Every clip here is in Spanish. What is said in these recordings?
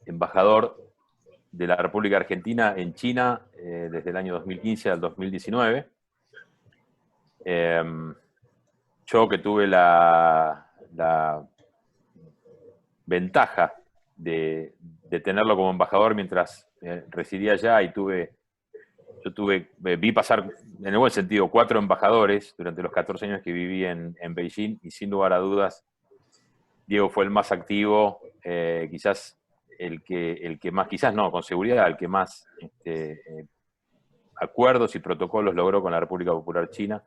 embajador de la República Argentina en China desde el año 2015 al 2019. Yo que tuve la ventaja de tenerlo como embajador mientras residía allá, y vi pasar, en el buen sentido, 4 embajadores durante los 14 años que viví en Beijing, y sin lugar a dudas, Diego fue el más activo, quizás el que más, quizás no, con seguridad, el que más acuerdos y protocolos logró con la República Popular China.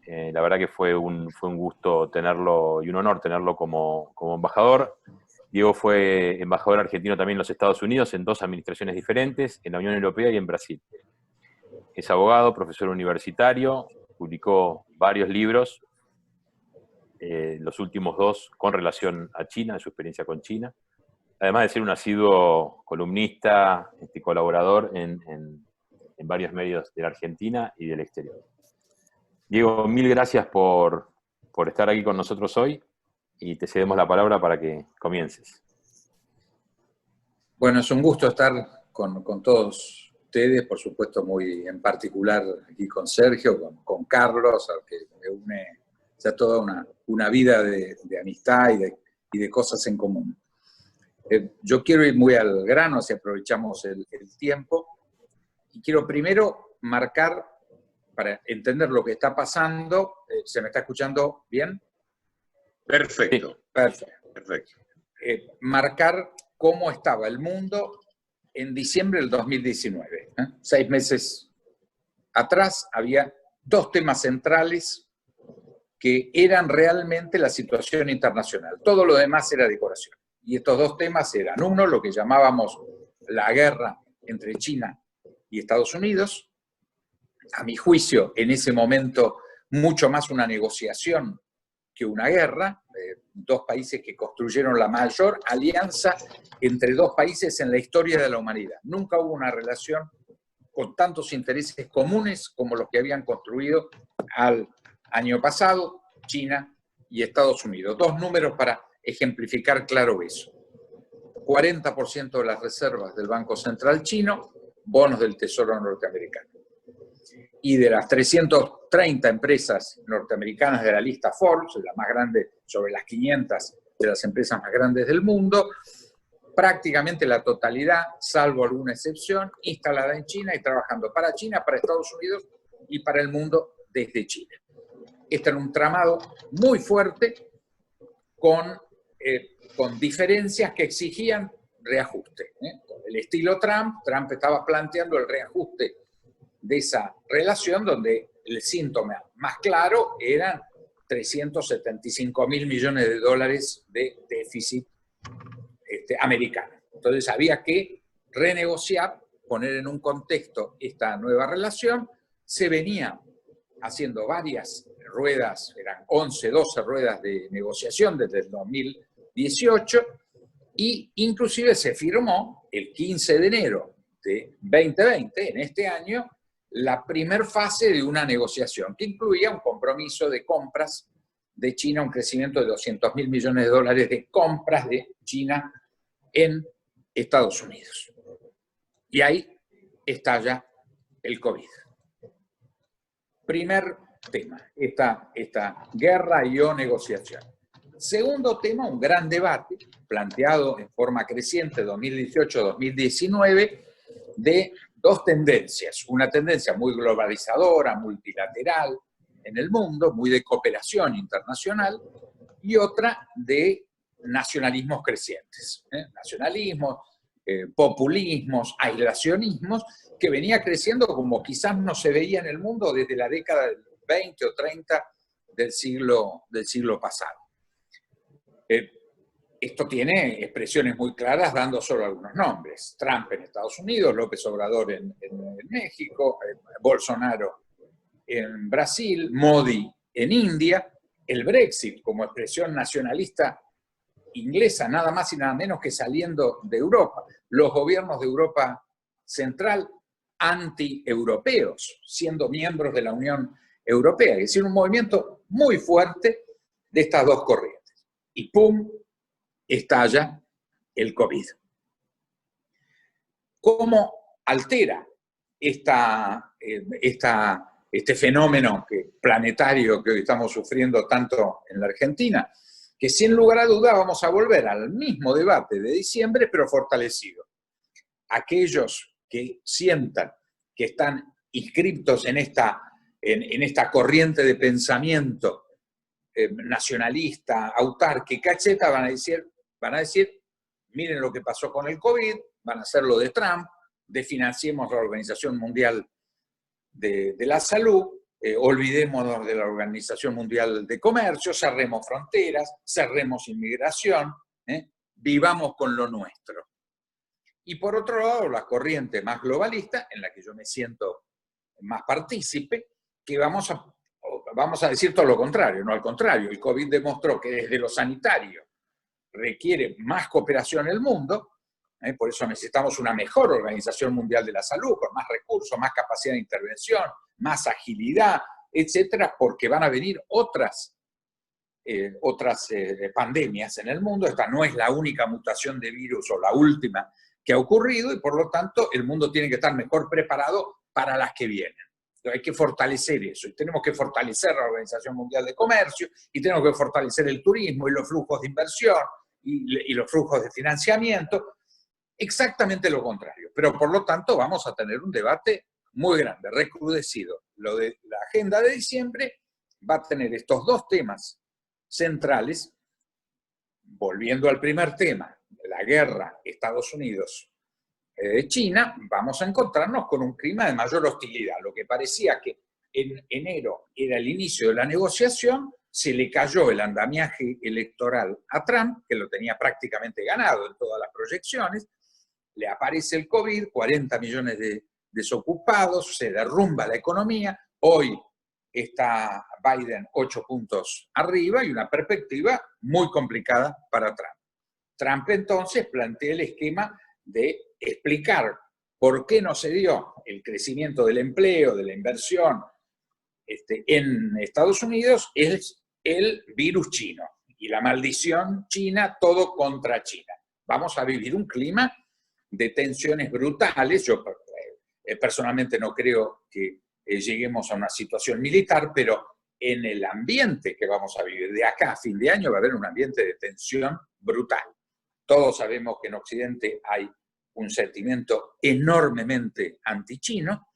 La verdad que fue un gusto tenerlo y un honor tenerlo como embajador. Diego fue embajador argentino también en los Estados Unidos en 2 administraciones diferentes, en la Unión Europea y en Brasil. Es abogado, profesor universitario, publicó varios libros, los últimos 2 con relación a China, su experiencia con China, además de ser un asiduo columnista, colaborador en varios medios de la Argentina y del exterior. Diego, mil gracias por estar aquí con nosotros hoy, y te cedemos la palabra para que comiences. Bueno, es un gusto estar con todos ustedes, por supuesto muy en particular aquí con Sergio, con Carlos, al que me une ya toda una vida de amistad y de cosas en común. Yo quiero ir muy al grano, si aprovechamos el tiempo, y quiero primero marcar, para entender lo que está pasando. ¿Se me está escuchando bien? Perfecto. Sí, perfecto. Marcar cómo estaba el mundo en diciembre del 2019. 6 meses atrás había 2 temas centrales que eran realmente la situación internacional. Todo lo demás era decoración. Y estos 2 temas eran, uno, lo que llamábamos la guerra entre China y Estados Unidos. A mi juicio, en ese momento, mucho más una negociación que una guerra. 2 países que construyeron la mayor alianza entre 2 países en la historia de la humanidad. Nunca hubo una relación con tantos intereses comunes como los que habían construido al año pasado China y Estados Unidos. 2 números para ejemplificar claro eso. 40% de las reservas del Banco Central chino, bonos del Tesoro norteamericano. Y de las 330 empresas norteamericanas de la lista Forbes, la más grande, sobre las 500 de las empresas más grandes del mundo, prácticamente la totalidad, salvo alguna excepción, instalada en China y trabajando para China, para Estados Unidos y para el mundo desde China. Este era un tramado muy fuerte con diferencias que exigían reajuste. Con el estilo Trump estaba planteando el reajuste de esa relación, donde el síntoma más claro eran 375.000 millones de dólares de déficit americano. Entonces había que renegociar, poner en un contexto esta nueva relación. Se venía haciendo varias ruedas, eran 11, 12 ruedas de negociación desde el 2018, y inclusive se firmó el 15 de enero de 2020, en este año, la primer fase de una negociación que incluía un compromiso de compras de China, un crecimiento de 200.000 millones de dólares de compras de China en Estados Unidos. Y ahí estalla el COVID. Primer tema, esta guerra y o negociación. Segundo tema, un gran debate planteado en forma creciente 2018-2019 de 2 tendencias. Una tendencia muy globalizadora, multilateral en el mundo, muy de cooperación internacional, y otra de nacionalismos crecientes. Nacionalismos, populismos, aislacionismos, que venía creciendo como quizás no se veía en el mundo desde la década del 20 o 30 del siglo pasado. Esto tiene expresiones muy claras, dando solo algunos nombres. Trump en Estados Unidos, López Obrador en México, Bolsonaro en Brasil, Modi en India, el Brexit como expresión nacionalista inglesa, nada más y nada menos que saliendo de Europa. Los gobiernos de Europa Central anti-europeos, siendo miembros de la Unión Europea. Es decir, un movimiento muy fuerte de estas 2 corrientes. Y ¡pum!, estalla el COVID. ¿Cómo altera este fenómeno planetario que hoy estamos sufriendo tanto en la Argentina? Que sin lugar a duda vamos a volver al mismo debate de diciembre, pero fortalecido. Aquellos que sientan que están inscriptos en esta corriente de pensamiento nacionalista, autárquica, etc., van a decir, miren lo que pasó con el COVID, van a hacer lo de Trump, desfinanciemos la Organización Mundial de la Salud, olvidémonos de la Organización Mundial de Comercio, cerremos fronteras, cerremos inmigración, vivamos con lo nuestro. Y por otro lado, la corriente más globalista, en la que yo me siento más partícipe, que vamos a decir todo lo contrario, no al contrario. El COVID demostró que desde lo sanitario requiere más cooperación en el mundo, por eso necesitamos una mejor Organización Mundial de la Salud, con más recursos, más capacidad de intervención, más agilidad, etcétera, porque van a venir otras pandemias en el mundo. Esta no es la única mutación de virus o la última que ha ocurrido, y por lo tanto el mundo tiene que estar mejor preparado para las que vienen. Hay que fortalecer eso, y tenemos que fortalecer la Organización Mundial de Comercio, y tenemos que fortalecer el turismo y los flujos de inversión y los flujos de financiamiento. Exactamente lo contrario, pero por lo tanto vamos a tener un debate muy grande, recrudecido. Lo de la agenda de diciembre va a tener estos dos temas centrales. Volviendo al primer tema, la guerra Estados Unidos-China, vamos a encontrarnos con un clima de mayor hostilidad. Lo que parecía que en enero era el inicio de la negociación, se le cayó el andamiaje electoral a Trump, que lo tenía prácticamente ganado en todas las proyecciones, le aparece el COVID, 40 millones de desocupados, se derrumba la economía, hoy está Biden 8 puntos arriba y una perspectiva muy complicada para Trump. Trump entonces plantea el esquema de explicar por qué no se dio el crecimiento del empleo, de la inversión en Estados Unidos, es el virus chino y la maldición china, todo contra China. Vamos a vivir un clima de tensiones brutales. Yo personalmente no creo que lleguemos a una situación militar, pero en el ambiente que vamos a vivir de acá a fin de año va a haber un ambiente de tensión brutal. Todos sabemos que en Occidente hay un sentimiento enormemente antichino.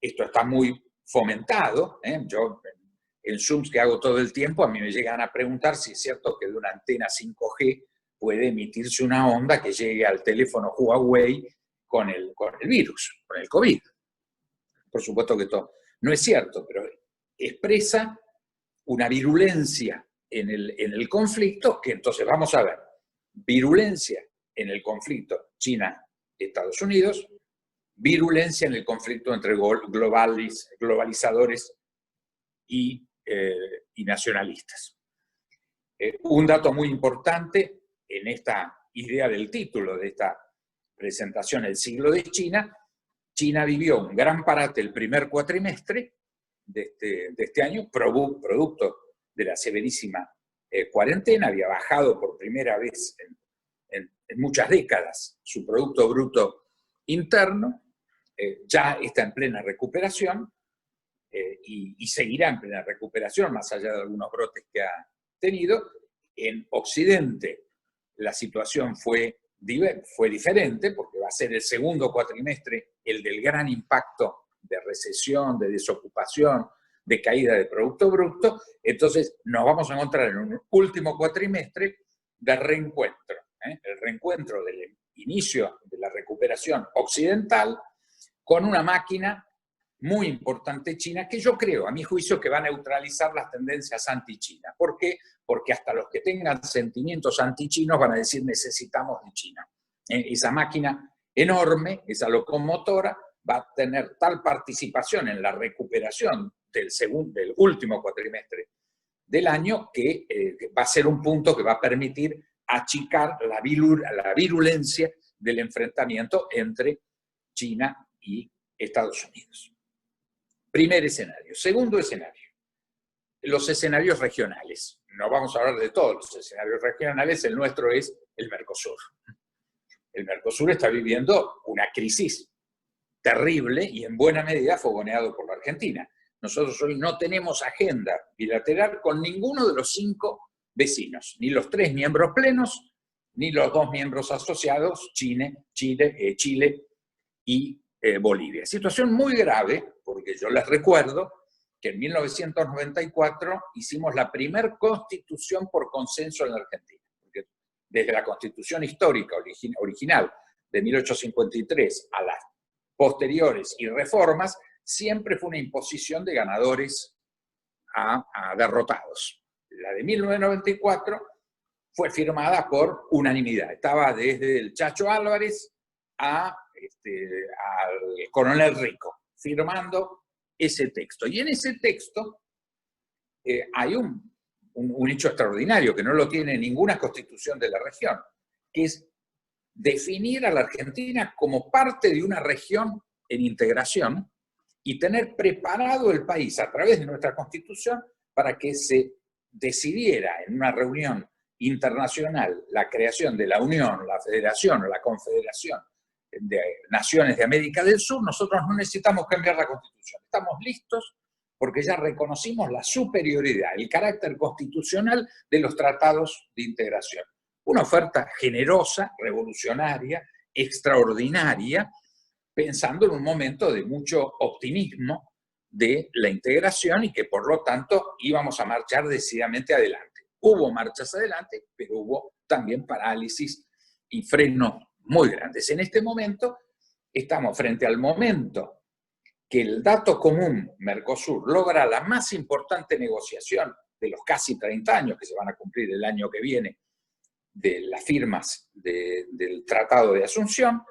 Esto está muy fomentado. Yo en Zooms que hago todo el tiempo, a mí me llegan a preguntar si es cierto que de una antena 5G puede emitirse una onda que llegue al teléfono Huawei con el virus, con el COVID. Por supuesto que esto no es cierto, pero expresa una virulencia en el conflicto, que entonces vamos a ver, virulencia en el conflicto China-Estados Unidos, virulencia en el conflicto entre globalizadores y nacionalistas. Un dato muy importante en esta idea del título de esta presentación, El siglo de China, China vivió un gran parate el primer cuatrimestre de este año, producto de la severísima cuarentena. Había bajado por primera vez en muchas décadas su Producto Bruto Interno, ya está en plena recuperación y seguirá en plena recuperación, más allá de algunos brotes que ha tenido. En Occidente la situación fue diferente, porque va a ser el segundo cuatrimestre el del gran impacto de recesión, de desocupación, de caída de Producto Bruto. Entonces nos vamos a encontrar en un último cuatrimestre de reencuentro, el reencuentro del inicio de la recuperación occidental con una máquina muy importante China, que yo creo, a mi juicio, que va a neutralizar las tendencias anti-China. ¿Por qué? Porque hasta los que tengan sentimientos anti-chinos van a decir necesitamos de China. Esa máquina enorme, esa locomotora, va a tener tal participación en la recuperación del último cuatrimestre del año que va a ser un punto que va a permitir achicar la virulencia del enfrentamiento entre China y Estados Unidos. Primer escenario. Segundo escenario, los escenarios regionales. No vamos a hablar de todos los escenarios regionales, el nuestro es el Mercosur. el Mercosur está viviendo una crisis terrible y en buena medida fogoneado por la Argentina. Nosotros hoy no tenemos agenda bilateral con ninguno de los 5 vecinos, ni los 3 miembros plenos, ni los 2 miembros asociados, Chile y Bolivia. Situación muy grave, porque yo les recuerdo que en 1994 hicimos la primer constitución por consenso en la Argentina. Porque desde la constitución histórica original de 1853 a las posteriores y reformas, siempre fue una imposición de ganadores a derrotados. La de 1994 fue firmada por unanimidad. Estaba desde el Chacho Álvarez al coronel Rico, firmando ese texto. Y en ese texto hay un hecho extraordinario que no lo tiene ninguna constitución de la región, que es definir a la Argentina como parte de una región en integración y tener preparado el país a través de nuestra Constitución para que se decidiera en una reunión internacional la creación de la Unión, la Federación o la Confederación de Naciones de América del Sur. Nosotros no necesitamos cambiar la Constitución. Estamos listos porque ya reconocimos la superioridad, el carácter constitucional de los tratados de integración. Una oferta generosa, revolucionaria, extraordinaria, pensando en un momento de mucho optimismo de la integración y que por lo tanto íbamos a marchar decididamente adelante. Hubo marchas adelante, pero hubo también parálisis y frenos muy grandes. En este momento estamos frente al momento que el dato común Mercosur logra la más importante negociación de los casi 30 años que se van a cumplir el año que viene de las firmas del Tratado de Asunción,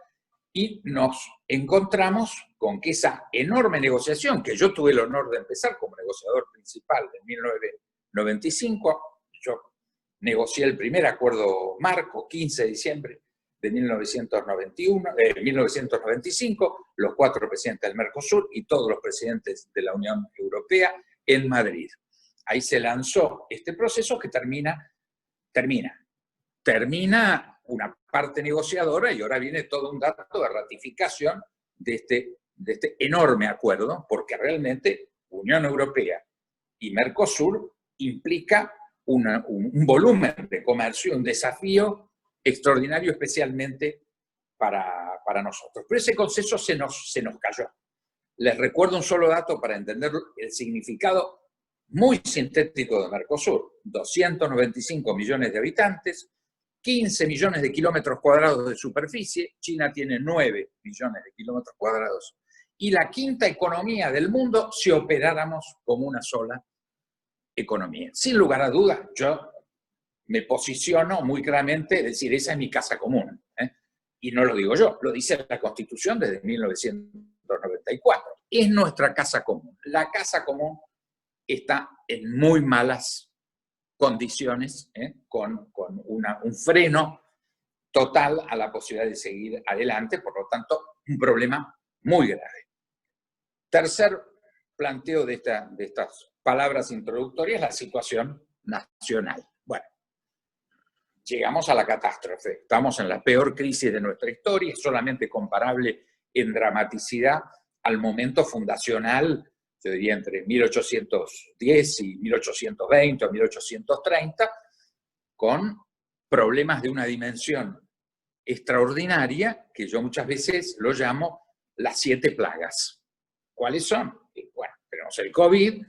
y nos encontramos con que esa enorme negociación, que yo tuve el honor de empezar como negociador principal en 1995, yo negocié el primer acuerdo marco, 15 de diciembre de 1995, los 4 presidentes del Mercosur y todos los presidentes de la Unión Europea en Madrid. Ahí se lanzó este proceso que termina una parte negociadora y ahora viene todo un dato de ratificación de este enorme acuerdo, porque realmente Unión Europea y Mercosur implica un volumen de comercio, un desafío extraordinario especialmente para nosotros. Pero ese consenso se nos cayó. Les recuerdo un solo dato para entender el significado muy sintético de Mercosur. 295 millones de habitantes, 15 millones de kilómetros cuadrados de superficie, China tiene 9 millones de kilómetros cuadrados, y la quinta economía del mundo si operáramos como una sola economía. Sin lugar a dudas, yo me posiciono muy claramente, es decir, esa es mi casa común, y no lo digo yo, lo dice la Constitución desde 1994. Es nuestra casa común. La casa común está en muy malas condiciones, con un freno total a la posibilidad de seguir adelante, por lo tanto, un problema muy grave. Tercer planteo de estas palabras introductorias, la situación nacional. Bueno, llegamos a la catástrofe, estamos en la peor crisis de nuestra historia, es solamente comparable en dramaticidad al momento fundacional, yo diría entre 1810 y 1820 o 1830, con problemas de una dimensión extraordinaria, que yo muchas veces lo llamo las 7 plagas. ¿Cuáles son? Bueno, tenemos el COVID,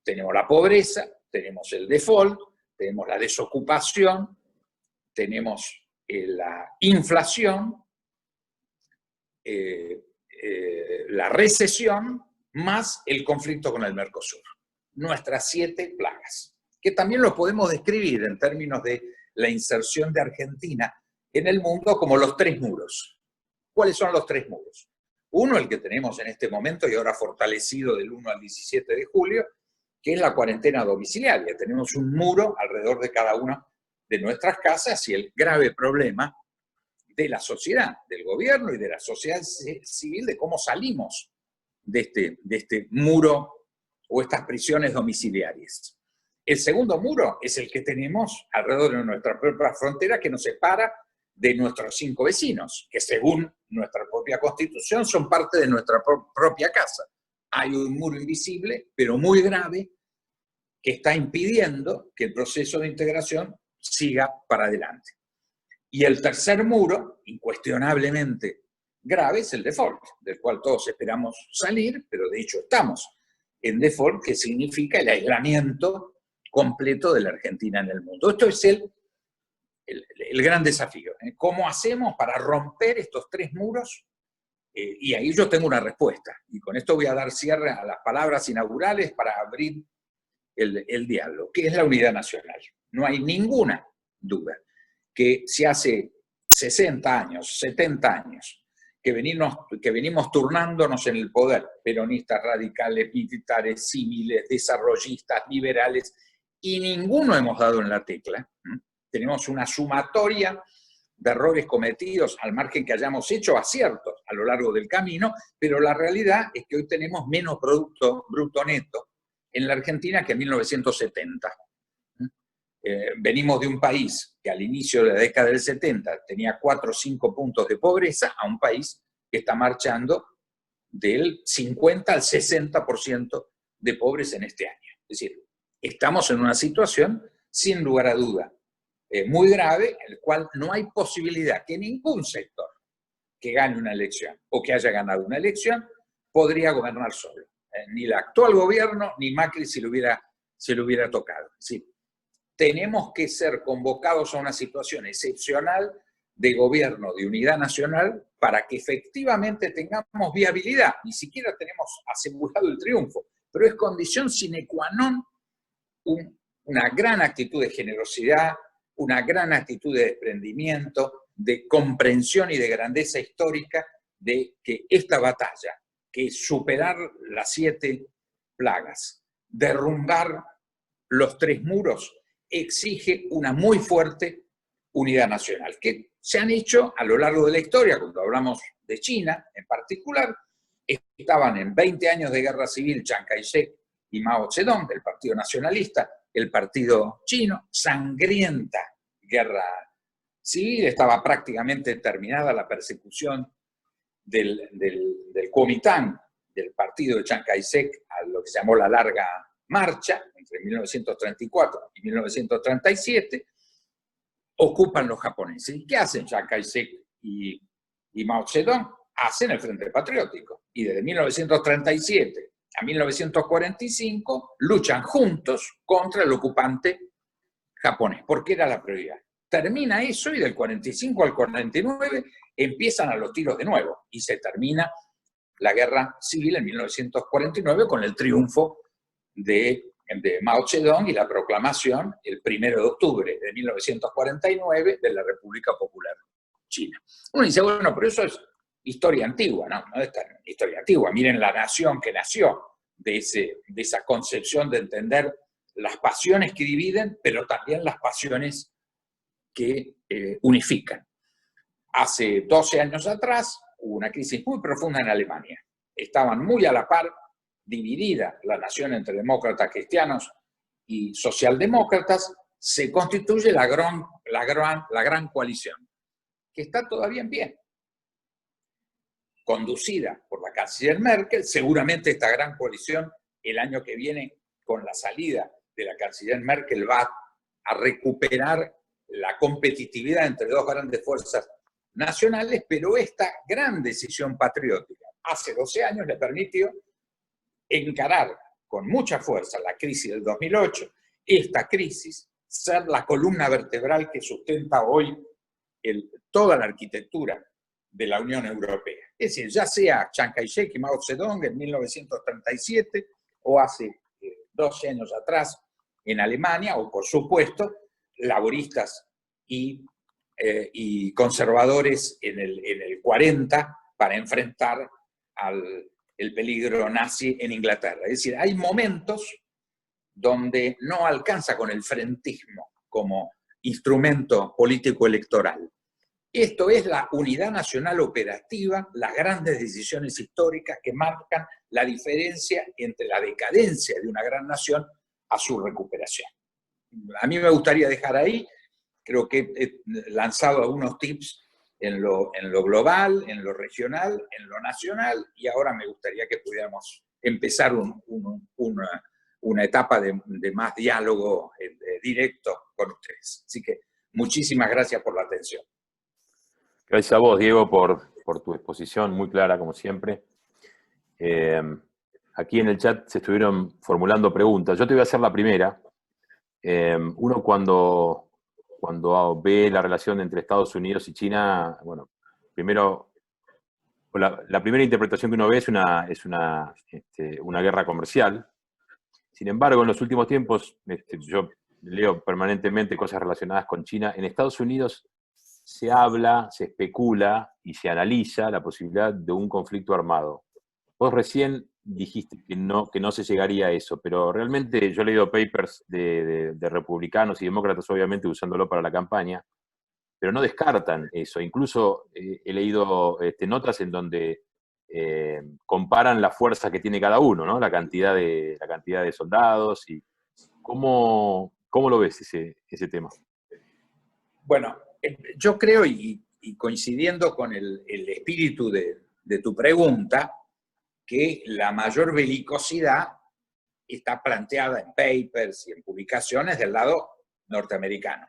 tenemos la pobreza, tenemos el default, tenemos la desocupación, tenemos la inflación, la recesión, más el conflicto con el Mercosur. Nuestras 7 plagas, que también lo podemos describir en términos de la inserción de Argentina en el mundo como los 3 muros. ¿Cuáles son los 3 muros? Uno, el que tenemos en este momento y ahora fortalecido del 1 al 17 de julio, que es la cuarentena domiciliaria. Tenemos un muro alrededor de cada una de nuestras casas y el grave problema de la sociedad, del gobierno y de la sociedad civil, de cómo salimos de este muro o estas prisiones domiciliarias. El segundo muro es el que tenemos alrededor de nuestra propia frontera, que nos separa de nuestros 5 vecinos, que según nuestra propia Constitución son parte de nuestra propia casa. Hay un muro invisible, pero muy grave, que está impidiendo que el proceso de integración siga para adelante. Y el tercer muro, incuestionablemente grave, es el default, del cual todos esperamos salir, pero de hecho estamos en default, que significa el aislamiento completo de la Argentina en el mundo. Esto es el gran desafío. ¿Cómo hacemos para romper estos 3 muros? Y ahí yo tengo una respuesta. Y con esto voy a dar cierre a las palabras inaugurales para abrir el diálogo, que es la unidad nacional. No hay ninguna duda que si hace 60 años, 70 años, que venimos turnándonos en el poder, peronistas, radicales, militares, civiles, desarrollistas, liberales, y ninguno hemos dado en la tecla. Tenemos una sumatoria de errores cometidos, al margen que hayamos hecho aciertos a lo largo del camino, pero la realidad es que hoy tenemos menos Producto Bruto Neto en la Argentina que en 1970. Venimos de un país que al inicio de la década del 70 tenía 4 o 5 puntos de pobreza, a un país que está marchando del 50 al 60% de pobres en este año. Es decir, estamos en una situación, sin lugar a duda, muy grave, en el cual no hay posibilidad que ningún sector que gane una elección o que haya ganado una elección podría gobernar solo. Ni el actual gobierno, ni Macri se le hubiera tocado. Sí, tenemos que ser convocados a una situación excepcional de gobierno de unidad nacional para que efectivamente tengamos viabilidad. Ni siquiera tenemos asegurado el triunfo, pero es condición sine qua non una gran actitud de generosidad, una gran actitud de desprendimiento, de comprensión y de grandeza histórica de que esta batalla, que es superar las 7 plagas, derrumbar los 3 muros, exige una muy fuerte unidad nacional, que se han hecho a lo largo de la historia. Cuando hablamos de China en particular, estaban en 20 años de guerra civil Chiang Kai-shek y Mao Zedong, del Partido Nacionalista, el partido chino, sangrienta guerra civil, estaba prácticamente terminada la persecución del Kuomintang, del partido de Chiang Kai-shek, a lo que se llamó la Larga Marcha, entre 1934 y 1937, ocupan los japoneses. ¿Y qué hacen Chiang Kai-shek y Mao Zedong? Hacen el Frente Patriótico. Y desde 1937 a 1945 luchan juntos contra el ocupante japonés, porque era la prioridad. Termina eso y del 45 al 49 empiezan a los tiros de nuevo y se termina la guerra civil en 1949 con el triunfo de Mao Zedong y la proclamación el 1 de octubre de 1949 de la República Popular China. Uno dice, bueno, pero eso es historia antigua, no es tan historia antigua. Miren la nación que nació de esa concepción de entender las pasiones que dividen, pero también las pasiones que unifican. Hace 12 años atrás hubo una crisis muy profunda en Alemania. Estaban muy a la par, dividida la nación entre demócratas cristianos y socialdemócratas, se constituye la gran coalición, que está todavía en pie, conducida por la canciller Merkel. Seguramente esta gran coalición el año que viene, con la salida de la canciller Merkel, va a recuperar la competitividad entre 2 grandes fuerzas nacionales, pero esta gran decisión patriótica hace 12 años le permitió encarar con mucha fuerza la crisis del 2008, esta crisis, ser la columna vertebral que sustenta hoy toda la arquitectura de la Unión Europea. Es decir, ya sea Chiang Kai-shek y Mao Zedong en 1937 o hace 12 años atrás en Alemania, o por supuesto laboristas y conservadores en el 40 para enfrentar el peligro nazi en Inglaterra. Es decir, hay momentos donde no alcanza con el frentismo como instrumento político electoral. Esto es la unidad nacional operativa, las grandes decisiones históricas que marcan la diferencia entre la decadencia de una gran nación a su recuperación. A mí me gustaría dejar ahí creo que he lanzado algunos tips en lo global, en lo regional, en lo nacional, y ahora me gustaría que pudiéramos empezar una etapa de más diálogo directo con ustedes. Así que muchísimas gracias por la atención. Gracias a vos, Diego, por tu exposición muy clara, como siempre. Aquí en el chat se estuvieron formulando preguntas. Yo te voy a hacer la primera. Uno cuando ve la relación entre Estados Unidos y China, bueno, primero, la primera interpretación que uno ve es una guerra comercial. Sin embargo, en los últimos tiempos, yo leo permanentemente cosas relacionadas con China. En Estados Unidos se habla, se especula y se analiza la posibilidad de un conflicto armado. Vos recién dijiste que no se llegaría a eso, pero realmente yo he leído papers de republicanos y demócratas, obviamente, usándolo para la campaña, pero no descartan eso. Incluso he leído notas en donde comparan la fuerza que tiene cada uno, ¿no? La cantidad de soldados. Y ¿cómo lo ves ese tema? Bueno, yo creo, y coincidiendo con el espíritu de tu pregunta, que la mayor belicosidad está planteada en papers y en publicaciones del lado norteamericano.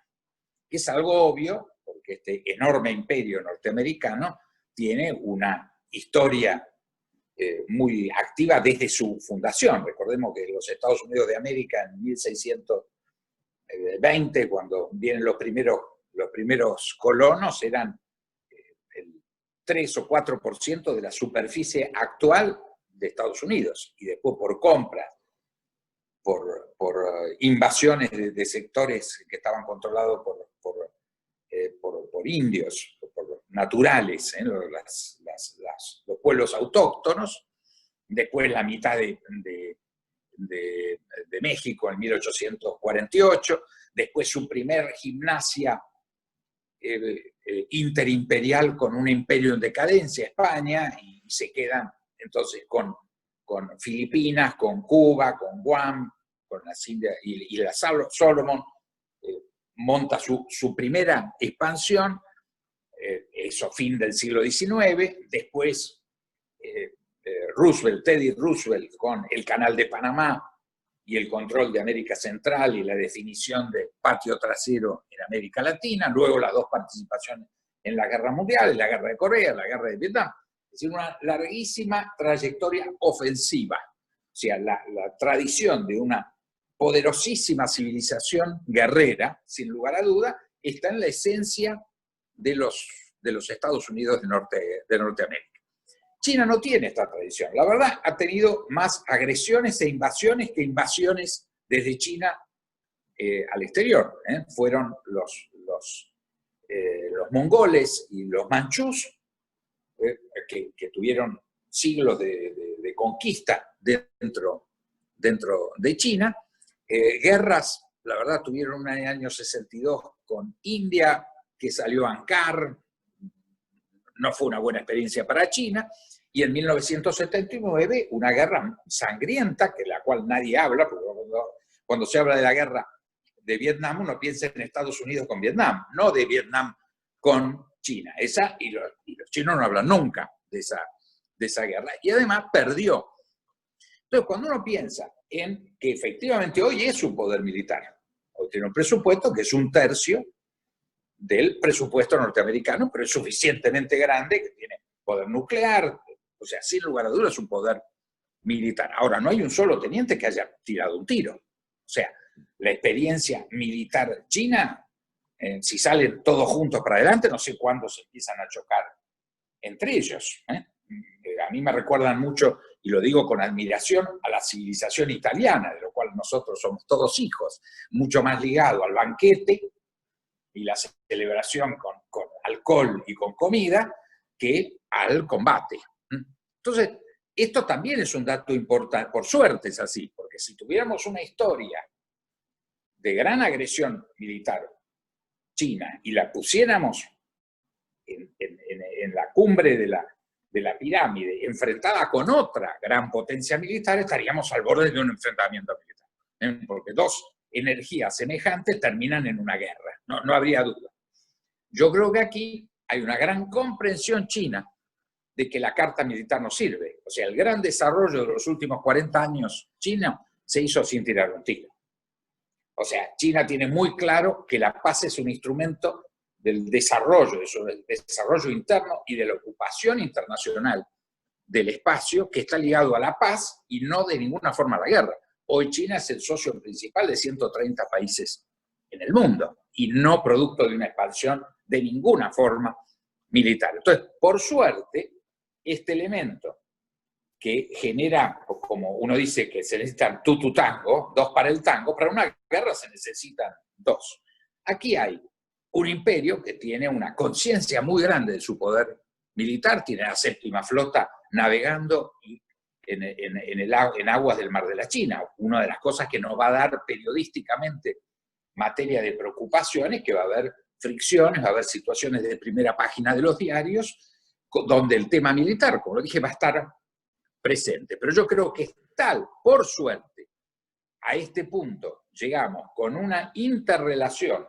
Que es algo obvio, porque este enorme imperio norteamericano tiene una historia muy activa desde su fundación. Recordemos que los Estados Unidos de América en 1620, cuando vienen los primeros colonos, eran el 3 o 4% de la superficie actual de Estados Unidos, y después por compra, por invasiones de sectores que estaban controlados por indios, por naturales, los pueblos autóctonos, después la mitad de México en 1848, después su primer gimnasia interimperial con un imperio en decadencia, España, y se quedan entonces con Filipinas, con Cuba, con Guam, con las Indias y la Solomon. Monta su primera expansión, eso fin del siglo XIX, después Teddy Roosevelt con el Canal de Panamá y el control de América Central y la definición de patio trasero en América Latina, luego las dos participaciones en la Guerra Mundial, en la Guerra de Corea, en la Guerra de Vietnam. Es decir, una larguísima trayectoria ofensiva. O sea, la tradición de una poderosísima civilización guerrera, sin lugar a duda, está en la esencia de los Estados Unidos de Norteamérica. China no tiene esta tradición. La verdad, ha tenido más agresiones e invasiones que invasiones desde China al exterior. Fueron los mongoles y los manchús, que tuvieron siglos de conquista dentro de China. Guerras, la verdad, tuvieron una en el año 62 con India, que salió a Ankar, no fue una buena experiencia para China, y en 1979 una guerra sangrienta, que la cual nadie habla, porque cuando se habla de la guerra de Vietnam, uno piensa en Estados Unidos con Vietnam, no de Vietnam con China. Y los chinos no hablan nunca de esa guerra, y además perdió. Entonces, cuando uno piensa en que efectivamente hoy es un poder militar, hoy tiene un presupuesto que es 1/3 del presupuesto norteamericano, pero es suficientemente grande, que tiene poder nuclear, o sea, sin lugar a dudas es un poder militar. Ahora, no hay un solo teniente que haya tirado un tiro. O sea, la experiencia militar china, si salen todos juntos para adelante, no sé cuándo se empiezan a chocar entre ellos. A mí me recuerdan mucho, y lo digo con admiración, a la civilización italiana, de lo cual nosotros somos todos hijos, mucho más ligado al banquete y la celebración con alcohol y con comida que al combate. Entonces, esto también es un dato importante, por suerte es así, porque si tuviéramos una historia de gran agresión militar china y la pusiéramos en la cumbre de la pirámide, enfrentada con otra gran potencia militar, estaríamos al borde de un enfrentamiento militar. Porque dos energía semejante terminan en una guerra, no habría duda. Yo creo que aquí hay una gran comprensión china de que la carta militar no sirve. O sea, el gran desarrollo de los últimos 40 años chino se hizo sin tirar un tiro. O sea, China tiene muy claro que la paz es un instrumento del desarrollo, del desarrollo interno y de la ocupación internacional del espacio que está ligado a la paz y no de ninguna forma a la guerra. Hoy China es el socio principal de 130 países en el mundo y no producto de una expansión de ninguna forma militar. Entonces, por suerte, este elemento que genera, como uno dice que se necesitan tango, dos para el tango, para una guerra se necesitan dos. Aquí hay un imperio que tiene una conciencia muy grande de su poder militar, tiene la séptima flota navegando en aguas del Mar de la China. Una de las cosas que nos va a dar periodísticamente materia de preocupación es que va a haber fricciones, va a haber situaciones de primera página de los diarios donde el tema militar, como lo dije, va a estar presente. Pero yo creo que es tal, por suerte, a este punto llegamos con una interrelación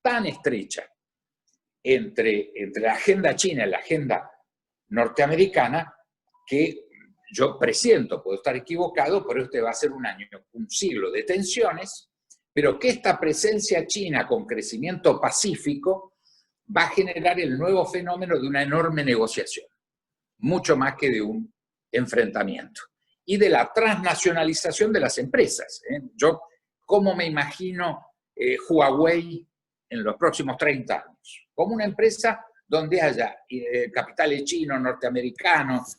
tan estrecha entre la agenda china y la agenda norteamericana que yo presiento, puedo estar equivocado, pero este va a ser un siglo de tensiones, pero que esta presencia china con crecimiento pacífico va a generar el nuevo fenómeno de una enorme negociación, mucho más que de un enfrentamiento, y de la transnacionalización de las empresas. Yo, ¿cómo me imagino Huawei en los próximos 30 años? Como una empresa donde haya capitales chinos, norteamericanos,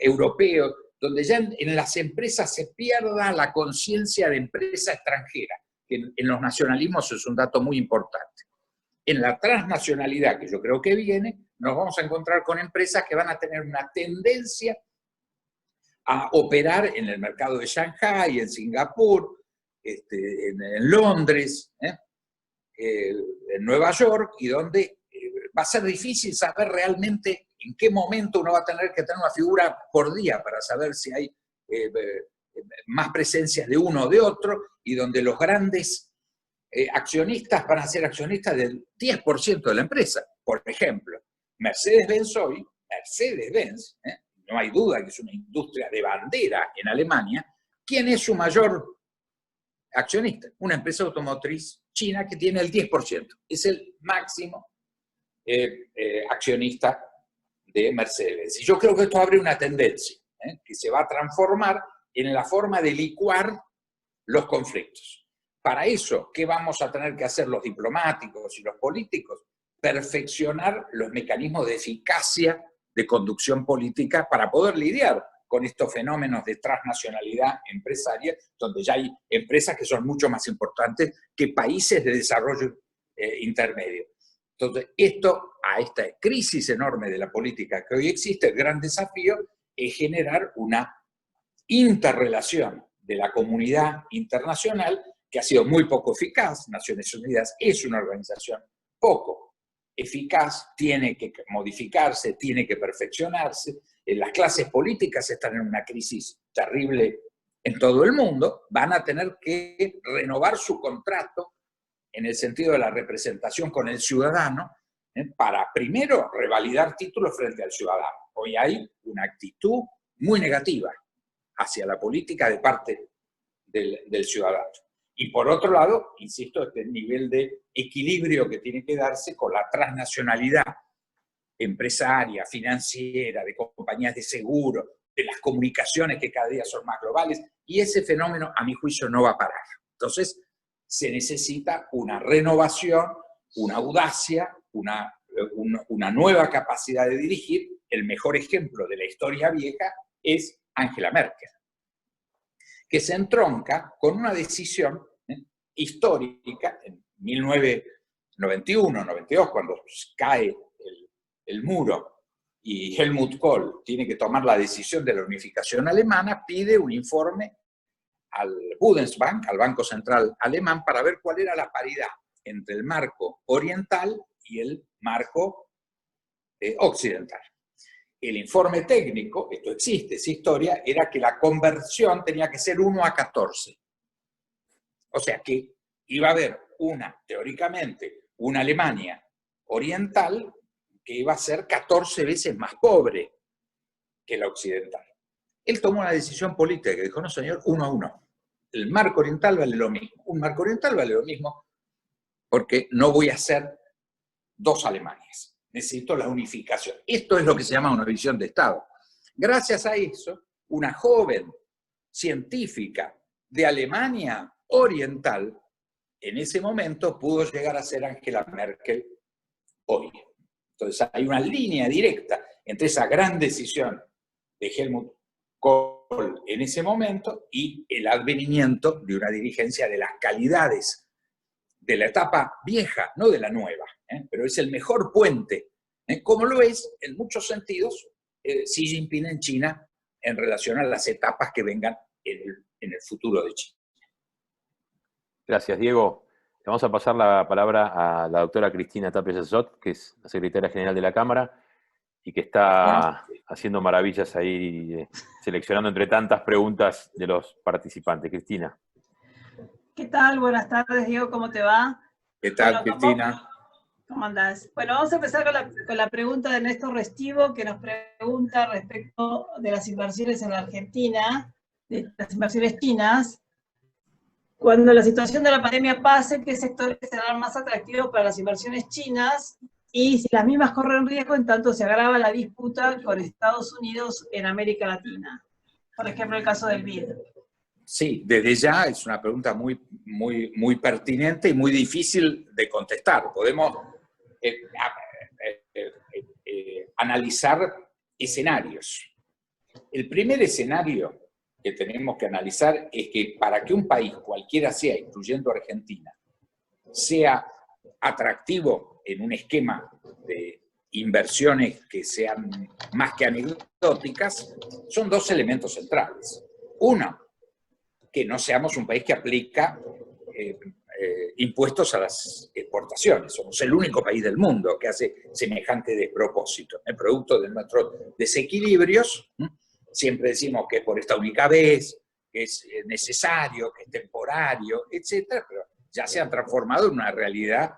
europeos, donde ya en las empresas se pierda la conciencia de empresa extranjera, que en los nacionalismos es un dato muy importante. En la transnacionalidad, que yo creo que viene, nos vamos a encontrar con empresas que van a tener una tendencia a operar en el mercado de Shanghái, en Singapur, en Londres, en Nueva York, y donde va a ser difícil saber realmente en qué momento uno va a tener que tener una figura por día para saber si hay más presencia de uno o de otro, y donde los grandes accionistas van a ser accionistas del 10% de la empresa. Por ejemplo, Mercedes-Benz hoy, no hay duda que es una industria de bandera en Alemania. ¿Quién es su mayor accionista? Una empresa automotriz china que tiene el 10%. Es el máximo accionista de Mercedes. Y yo creo que esto abre una tendencia que se va a transformar en la forma de licuar los conflictos. Para eso, ¿qué vamos a tener que hacer los diplomáticos y los políticos? Perfeccionar los mecanismos de eficacia de conducción política para poder lidiar con estos fenómenos de transnacionalidad empresaria, donde ya hay empresas que son mucho más importantes que países de desarrollo intermedio. Entonces, a esta crisis enorme de la política que hoy existe, el gran desafío es generar una interrelación de la comunidad internacional que ha sido muy poco eficaz. Naciones Unidas es una organización poco eficaz, tiene que modificarse, tiene que perfeccionarse. Las clases políticas están en una crisis terrible en todo el mundo, van a tener que renovar su contrato en el sentido de la representación con el ciudadano, para primero revalidar títulos frente al ciudadano. Hoy hay una actitud muy negativa hacia la política de parte del ciudadano. Y por otro lado, insisto, este nivel de equilibrio que tiene que darse con la transnacionalidad empresaria, financiera, de compañías de seguro, de las comunicaciones que cada día son más globales, y ese fenómeno, a mi juicio, no va a parar. Entonces, se necesita una renovación, una audacia, una nueva capacidad de dirigir. El mejor ejemplo de la historia vieja es Angela Merkel, que se entronca con una decisión histórica en 1991-92, cuando cae el muro y Helmut Kohl tiene que tomar la decisión de la unificación alemana, pide un informe al Bundesbank, al Banco Central Alemán, para ver cuál era la paridad entre el marco oriental y el marco occidental. El informe técnico, esto existe, es historia, era que la conversión tenía que ser 1 a 14. O sea que iba a haber teóricamente, una Alemania oriental que iba a ser 14 veces más pobre que la occidental. Él tomó una decisión política que dijo, no señor, 1-1. El marco oriental vale lo mismo. Un marco oriental vale lo mismo porque no voy a hacer dos Alemanias. Necesito la unificación. Esto es lo que se llama una visión de Estado. Gracias a eso, una joven científica de Alemania oriental, en ese momento pudo llegar a ser Angela Merkel hoy. Entonces hay una línea directa entre esa gran decisión de Helmut Kohl en ese momento y el advenimiento de una dirigencia de las calidades de la etapa vieja, no de la nueva, pero es el mejor puente, como lo es en muchos sentidos Xi Jinping en China en relación a las etapas que vengan en el futuro de China. Gracias, Diego. Le vamos a pasar la palabra a la doctora Cristina Tapias-Assot, que es la secretaria general de la Cámara y que está haciendo maravillas ahí, seleccionando entre tantas preguntas de los participantes. Cristina. ¿Qué tal? Buenas tardes, Diego, ¿cómo te va? ¿Qué tal, Cristina? ¿Cómo andás? Bueno, vamos a empezar con la pregunta de Néstor Restivo, que nos pregunta respecto de las inversiones en la Argentina, de las inversiones chinas. Cuando la situación de la pandemia pase, ¿qué sectores serán más atractivos para las inversiones chinas? Y si las mismas corren riesgo en tanto se agrava la disputa con Estados Unidos en América Latina. Por ejemplo, el caso del BID. Sí, desde ya es una pregunta muy pertinente y muy difícil de contestar. Podemos analizar escenarios. El primer escenario que tenemos que analizar es que para que un país, cualquiera sea, incluyendo Argentina, sea atractivo en un esquema de inversiones que sean más que anecdóticas, son dos elementos centrales. Uno, que no seamos un país que aplica impuestos a las exportaciones. Somos el único país del mundo que hace semejante despropósito. El producto de nuestros desequilibrios, siempre decimos que es por esta única vez, que es necesario, que es temporario, etcétera, pero ya se han transformado en una realidad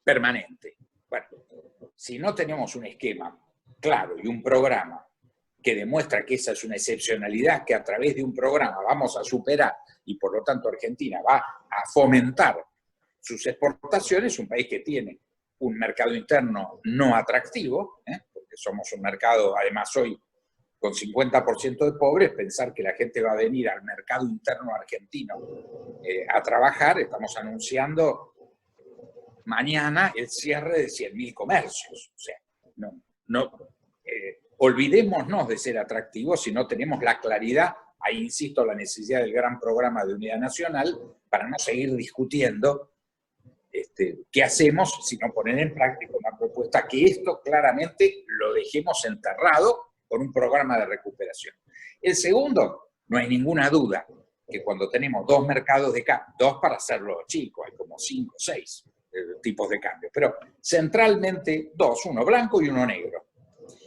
permanente. Bueno, si no tenemos un esquema claro y un programa que demuestra que esa es una excepcionalidad que a través de un programa vamos a superar y por lo tanto Argentina va a fomentar sus exportaciones, un país que tiene un mercado interno no atractivo, porque somos un mercado, además hoy, con 50% de pobres, pensar que la gente va a venir al mercado interno argentino a trabajar, estamos anunciando mañana el cierre de 100.000 comercios. O sea, olvidémonos de ser atractivos si no tenemos la claridad, ahí insisto, la necesidad del gran programa de unidad nacional para no seguir discutiendo qué hacemos, sino poner en práctica una propuesta que esto claramente lo dejemos enterrado con un programa de recuperación. El segundo, no hay ninguna duda que cuando tenemos dos mercados de cambio, dos para hacerlo chico, hay como 5 o 6 tipos de cambio, pero centralmente dos, uno blanco y uno negro.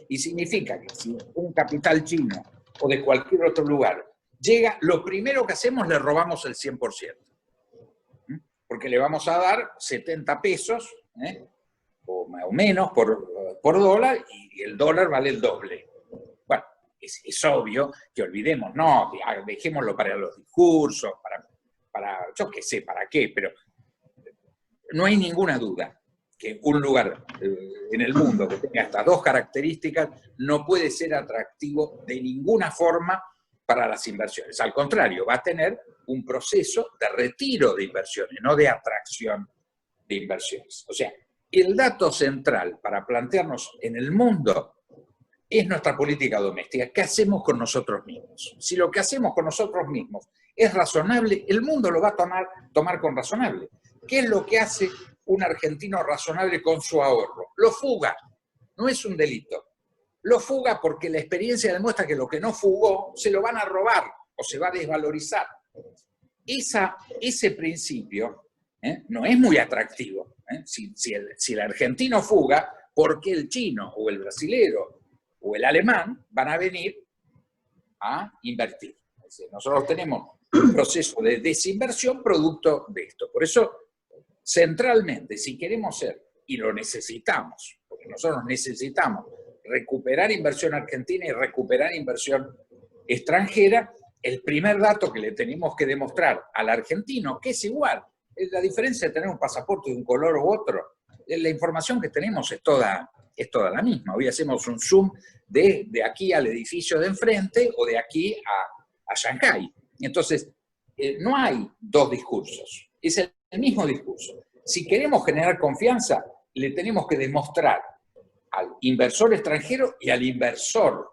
Y significa que si un capital chino o de cualquier otro lugar llega, lo primero que hacemos le robamos el 100%. Porque le vamos a dar 70 pesos, o menos por dólar, y el dólar vale el doble. Bueno, es obvio que olvidemos, no, dejémoslo para los discursos, para yo qué sé, para qué, pero no hay ninguna duda que un lugar en el mundo que tenga estas dos características no puede ser atractivo de ninguna forma para las inversiones. Al contrario, va a tener un proceso de retiro de inversiones, no de atracción de inversiones. O sea, el dato central para plantearnos en el mundo es nuestra política doméstica. ¿Qué hacemos con nosotros mismos? Si lo que hacemos con nosotros mismos es razonable, el mundo lo va a tomar con razonable. ¿Qué es lo que hace un argentino razonable con su ahorro? Lo fuga, no es un delito. Lo fuga porque la experiencia demuestra que lo que no fugó se lo van a robar o se va a desvalorizar. Ese principio no es muy atractivo. Si el argentino fuga, ¿por qué el chino o el brasilero o el alemán van a venir a invertir? Es decir, nosotros tenemos un proceso de desinversión producto de esto. Por eso, centralmente, si queremos ser, y lo necesitamos, porque nosotros necesitamos recuperar inversión argentina y recuperar inversión extranjera, el primer dato que le tenemos que demostrar al argentino, que es igual, la diferencia de tener un pasaporte de un color u otro, la información que tenemos es toda la misma. Hoy hacemos un zoom de aquí al edificio de enfrente o de aquí a Shanghái. Entonces, no hay dos discursos, es el mismo discurso. Si queremos generar confianza, le tenemos que demostrar al inversor extranjero y al inversor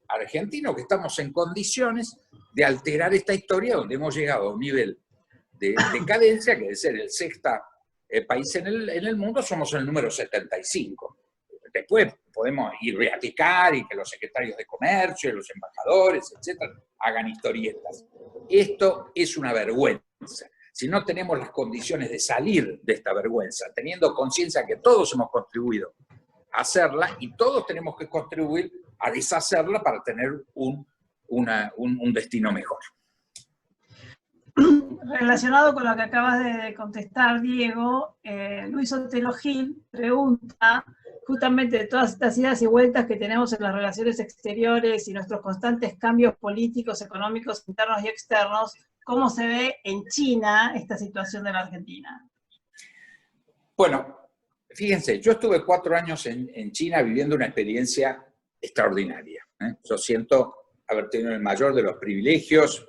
argentino que estamos en condiciones de alterar esta historia donde hemos llegado a un nivel de decadencia, que de ser el sexto país en el mundo, somos el número 75. Después podemos ir reaticar y que los secretarios de comercio, los embajadores, etcétera, hagan historietas. Esto es una vergüenza. Si no tenemos las condiciones de salir de esta vergüenza, teniendo conciencia que todos hemos contribuido a hacerla y todos tenemos que contribuir a deshacerla para tener un destino mejor. Relacionado con lo que acabas de contestar, Diego, Luis Otelo Gil pregunta, justamente de todas estas idas y vueltas que tenemos en las relaciones exteriores y nuestros constantes cambios políticos, económicos, internos y externos, ¿cómo se ve en China esta situación de la Argentina? Bueno, fíjense, yo estuve 4 años en China viviendo una experiencia extraordinaria. Yo siento haber tenido el mayor de los privilegios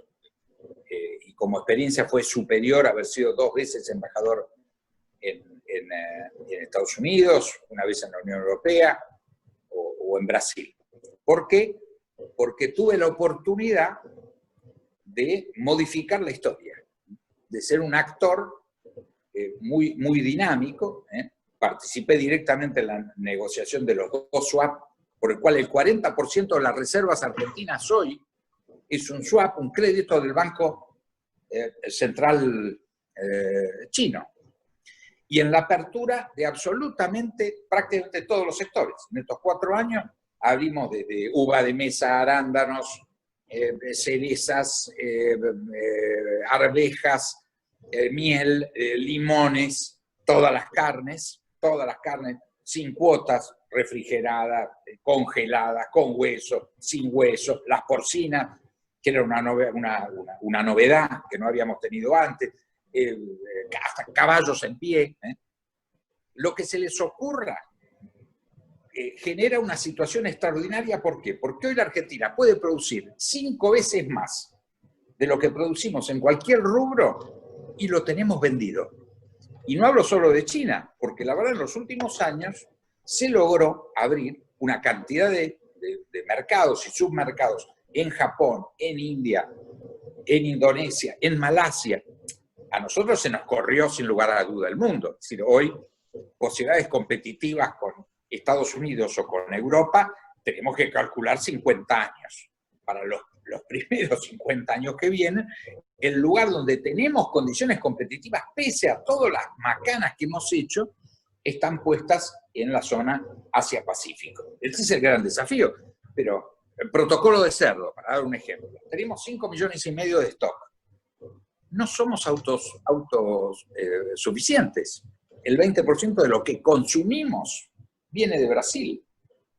y como experiencia fue superior haber sido 2 veces embajador en Estados Unidos, una vez en la Unión Europea o en Brasil. ¿Por qué? Porque tuve la oportunidad de modificar la historia, de ser un actor muy dinámico. Participé directamente en la negociación de los 2 swap, por el cual el 40% de las reservas argentinas hoy es un swap, un crédito del Banco Central chino. Y en la apertura de prácticamente todos los sectores. En estos 4 años abrimos desde uva de mesa, arándanos, cerezas, arvejas, miel, limones, todas las carnes sin cuotas, refrigeradas, congeladas, con hueso, sin hueso, las porcinas, que era una novedad que no habíamos tenido antes, hasta caballos en pie. Lo que se les ocurra genera una situación extraordinaria. ¿Por qué? Porque hoy la Argentina puede producir 5 veces más de lo que producimos en cualquier rubro y lo tenemos vendido. Y no hablo solo de China, porque la verdad en los últimos años se logró abrir una cantidad de mercados y submercados en Japón, en India, en Indonesia, en Malasia. A nosotros se nos corrió sin lugar a duda el mundo. Es decir, hoy posibilidades competitivas con Estados Unidos o con Europa, tenemos que calcular 50 años. Para los primeros 50 años que vienen, el lugar donde tenemos condiciones competitivas, pese a todas las macanas que hemos hecho, están puestas en la zona Asia-Pacífico. Ese es el gran desafío. Pero el protocolo de cerdo, para dar un ejemplo, tenemos 5,5 millones de stock. No somos suficientes. El 20% de lo que consumimos viene de Brasil.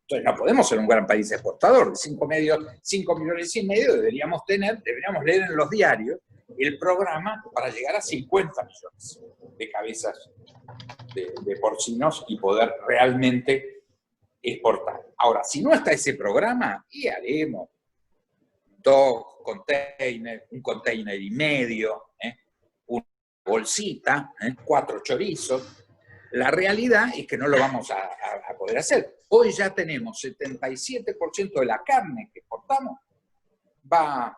Entonces no podemos ser un gran país exportador. 5,5 millones deberíamos leer en los diarios el programa para llegar a 50 millones de cabezas de porcinos y poder realmente exportar. Ahora, si no está ese programa, y haremos 2 containers, 1,5 containers, una bolsita, 4 chorizos. La realidad es que no lo vamos a poder hacer. Hoy ya tenemos 77% de la carne que exportamos va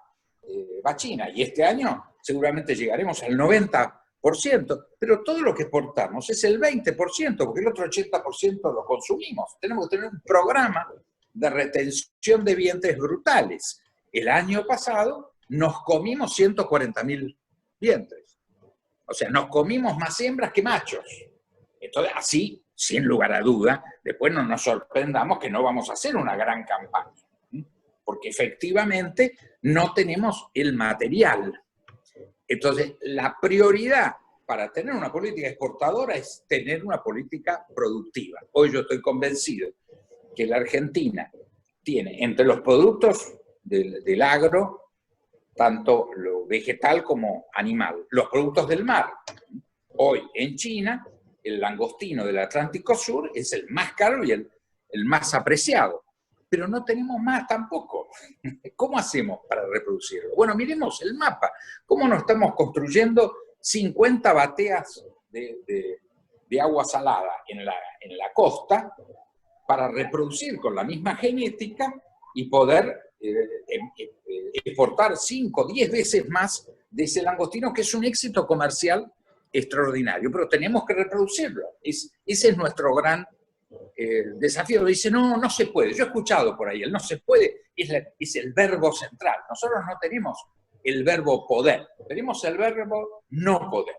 a China, y este año seguramente llegaremos al 90%, pero todo lo que exportamos es el 20%, porque el otro 80% lo consumimos. Tenemos que tener un programa de retención de vientres brutales. El año pasado nos comimos 140.000 vientres. O sea, nos comimos más hembras que machos. Entonces, así, sin lugar a duda, después no nos sorprendamos que no vamos a hacer una gran campaña, porque efectivamente no tenemos el material. Entonces, la prioridad para tener una política exportadora es tener una política productiva. Hoy yo estoy convencido que la Argentina tiene entre los productos del agro, tanto lo vegetal como animal, los productos del mar. Hoy en China, el langostino del Atlántico Sur es el más caro y el más apreciado, pero no tenemos más tampoco. ¿Cómo hacemos para reproducirlo? Bueno, miremos el mapa. ¿Cómo nos estamos construyendo 50 bateas de agua salada en la costa para reproducir con la misma genética y poder exportar 5 o 10 veces más de ese langostino, que es un éxito comercial extraordinario, pero tenemos que reproducirlo. Ese es nuestro gran desafío. Dice, no se puede. Yo he escuchado por ahí, el no se puede es el verbo central. Nosotros no tenemos el verbo poder, tenemos el verbo no poder.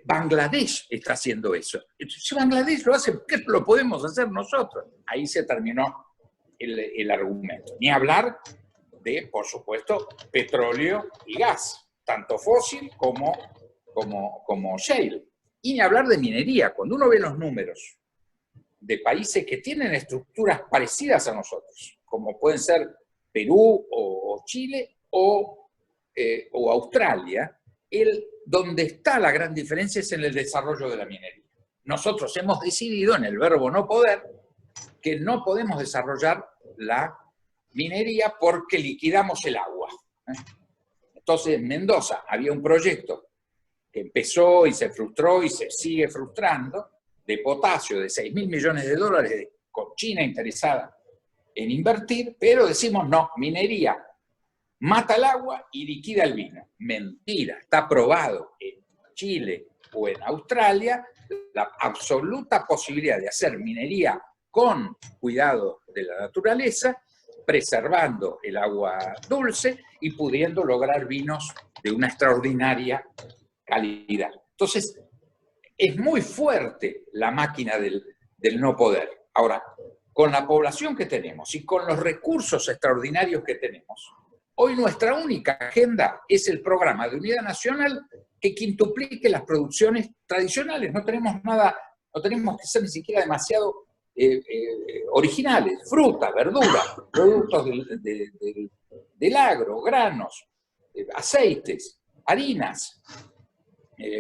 Bangladesh está haciendo eso. Si Bangladesh lo hace, ¿qué lo podemos hacer nosotros? Ahí se terminó el argumento. Ni hablar de, por supuesto, petróleo y gas, tanto fósil como shale. Y ni hablar de minería. Cuando uno ve los números de países que tienen estructuras parecidas a nosotros, como pueden ser Perú o Chile o Australia, donde está la gran diferencia es en el desarrollo de la minería. Nosotros hemos decidido en el verbo no poder que no podemos desarrollar la minería porque liquidamos el agua. Entonces, en Mendoza había un proyecto que empezó y se frustró y se sigue frustrando, de potasio de 6.000 millones de dólares, con China interesada en invertir, pero decimos no, minería mata el agua y liquida el vino. Mentira, está probado en Chile o en Australia la absoluta posibilidad de hacer minería con cuidado de la naturaleza, preservando el agua dulce y pudiendo lograr vinos de una extraordinaria calidad. Entonces, es muy fuerte la máquina del no poder. Ahora, con la población que tenemos y con los recursos extraordinarios que tenemos, hoy nuestra única agenda es el programa de unidad nacional que quintuplique las producciones tradicionales. No tenemos nada, no tenemos que ser ni siquiera demasiado originales. Fruta, verdura, productos del agro, granos, aceites, harinas,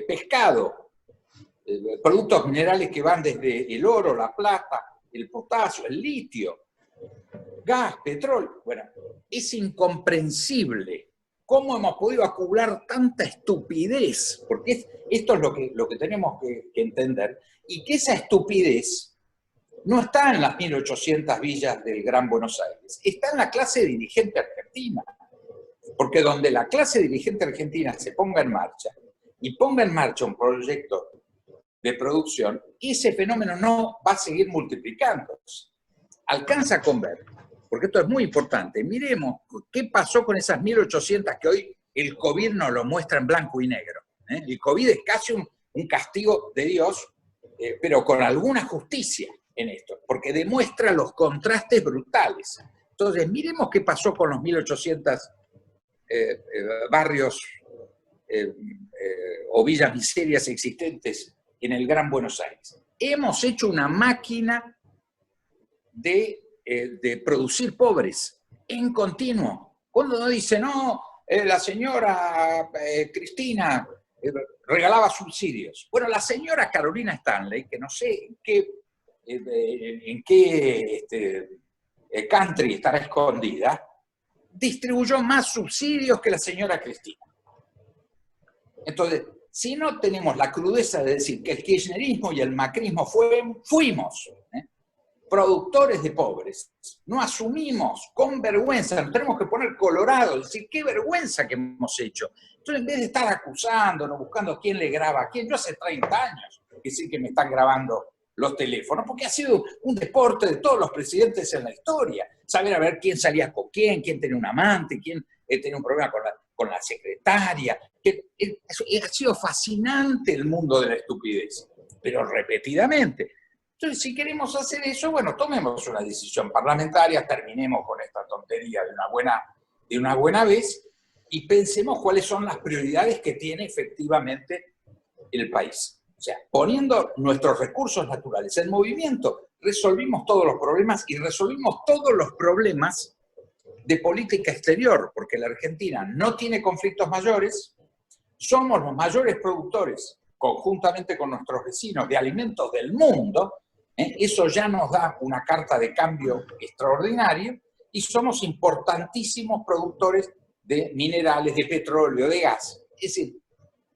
pescado, productos minerales que van desde el oro, la plata, el potasio, el litio, gas, petróleo. Bueno, es incomprensible cómo hemos podido acumular tanta estupidez, porque esto es lo que tenemos que entender, y que esa estupidez no está en las 1.800 villas del Gran Buenos Aires, está en la clase dirigente argentina, porque donde la clase dirigente argentina se ponga en marcha, y ponga en marcha un proyecto de producción, ese fenómeno no va a seguir multiplicándose. Alcanza con ver, porque esto es muy importante, miremos qué pasó con esas 1.800 que hoy el COVID nos lo muestra en blanco y negro. El COVID es casi un castigo de Dios, pero con alguna justicia en esto, porque demuestra los contrastes brutales. Entonces, miremos qué pasó con los 1.800 barrios o villas miserias existentes en el Gran Buenos Aires. Hemos hecho una máquina de producir pobres en continuo. Cuando uno dice, no, la señora Cristina regalaba subsidios. Bueno, la señora Carolina Stanley, que no sé en qué country estará escondida, distribuyó más subsidios que la señora Cristina. Entonces, si no tenemos la crudeza de decir que el kirchnerismo y el macrismo fuimos productores de pobres, no asumimos con vergüenza, nos tenemos que poner colorados, decir qué vergüenza que hemos hecho. Entonces, en vez de estar acusándonos, buscando quién le graba a quién, yo hace 30 años que sí que me están grabando los teléfonos, porque ha sido un deporte de todos los presidentes en la historia, saber a ver quién salía con quién tenía un amante, quién tenía un problema con la secretaria. Ha sido fascinante el mundo de la estupidez, pero repetidamente. Entonces, si queremos hacer eso, bueno, tomemos una decisión parlamentaria, terminemos con esta tontería de una buena vez, y pensemos cuáles son las prioridades que tiene efectivamente el país. O sea, poniendo nuestros recursos naturales en movimiento, resolvimos todos los problemas y resolvimos todos los problemas de política exterior, porque la Argentina no tiene conflictos mayores, somos los mayores productores, conjuntamente con nuestros vecinos, de alimentos del mundo, eso ya nos da una carta de cambio extraordinaria, y somos importantísimos productores de minerales, de petróleo, de gas. Es decir,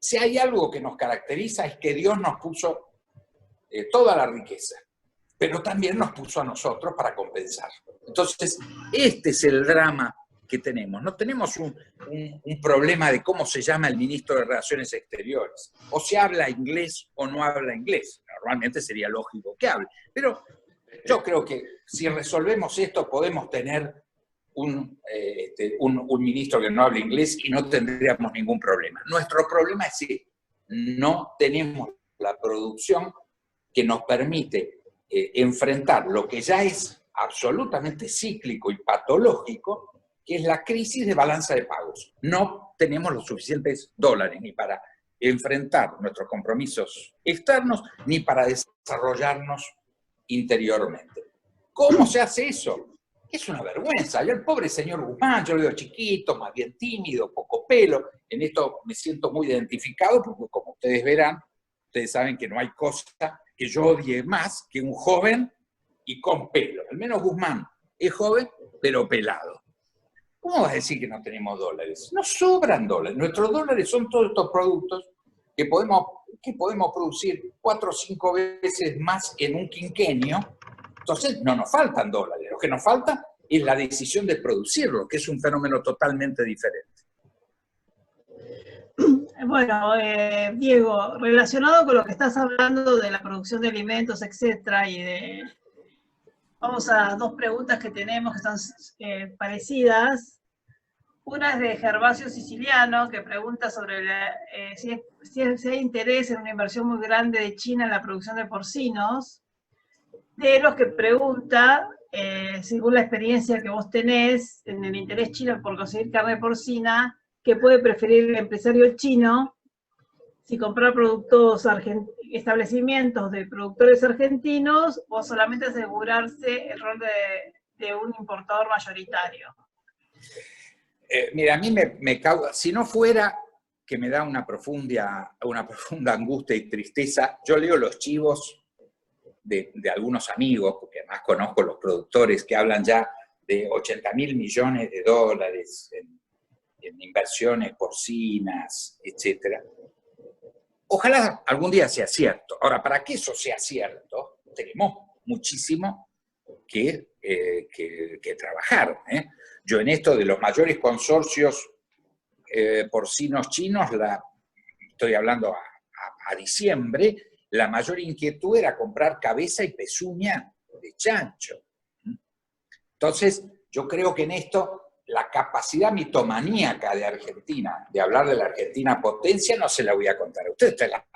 si hay algo que nos caracteriza es que Dios nos puso toda la riqueza, pero también nos puso a nosotros para compensar. Entonces, este es el drama que tenemos. No tenemos un problema de cómo se llama el ministro de Relaciones Exteriores. O se habla inglés o no habla inglés. Normalmente sería lógico que hable. Pero yo creo que si resolvemos esto podemos tener un ministro que no hable inglés y no tendríamos ningún problema. Nuestro problema es que no tenemos la producción que nos permite enfrentar lo que ya es absolutamente cíclico y patológico, que es la crisis de balanza de pagos. No tenemos los suficientes dólares ni para enfrentar nuestros compromisos externos, ni para desarrollarnos interiormente. ¿Cómo se hace eso? Es una vergüenza. Yo el pobre señor Guzmán, yo lo veo chiquito, más bien tímido, poco pelo. En esto me siento muy identificado, porque como ustedes verán, ustedes saben que no hay cosa que yo odie más que un joven y con pelo. Al menos Guzmán es joven, pero pelado. ¿Cómo vas a decir que no tenemos dólares? No sobran dólares. Nuestros dólares son todos estos productos que podemos producir 4 o 5 veces más en un quinquenio. Entonces no nos faltan dólares. Lo que nos falta es la decisión de producirlo, que es un fenómeno totalmente diferente. Bueno, Diego, relacionado con lo que estás hablando de la producción de alimentos, etcétera, vamos a 2 preguntas que tenemos que están parecidas. Una es de Gervasio Siciliano, que pregunta sobre si hay interés en una inversión muy grande de China en la producción de porcinos. De los que pregunta, según la experiencia que vos tenés en el interés chino por conseguir carne porcina, ¿qué puede preferir el empresario chino? Si comprar establecimientos de productores argentinos o solamente asegurarse el rol de un importador mayoritario. Mira, a mí me causa, si no fuera que me da una profunda angustia y tristeza, yo leo los chivos de algunos amigos, porque además conozco los productores que hablan ya de 80.000 millones de dólares en inversiones porcinas, etc. Ojalá algún día sea cierto. Ahora, para que eso sea cierto, tenemos muchísimo que trabajar. Yo en esto de los mayores consorcios porcinos chinos, estoy hablando a diciembre, la mayor inquietud era comprar cabeza y pezuña de chancho. Entonces, yo creo que en esto la capacidad mitomaníaca de Argentina, de hablar de la Argentina potencia, no se la voy a contar a ustedes la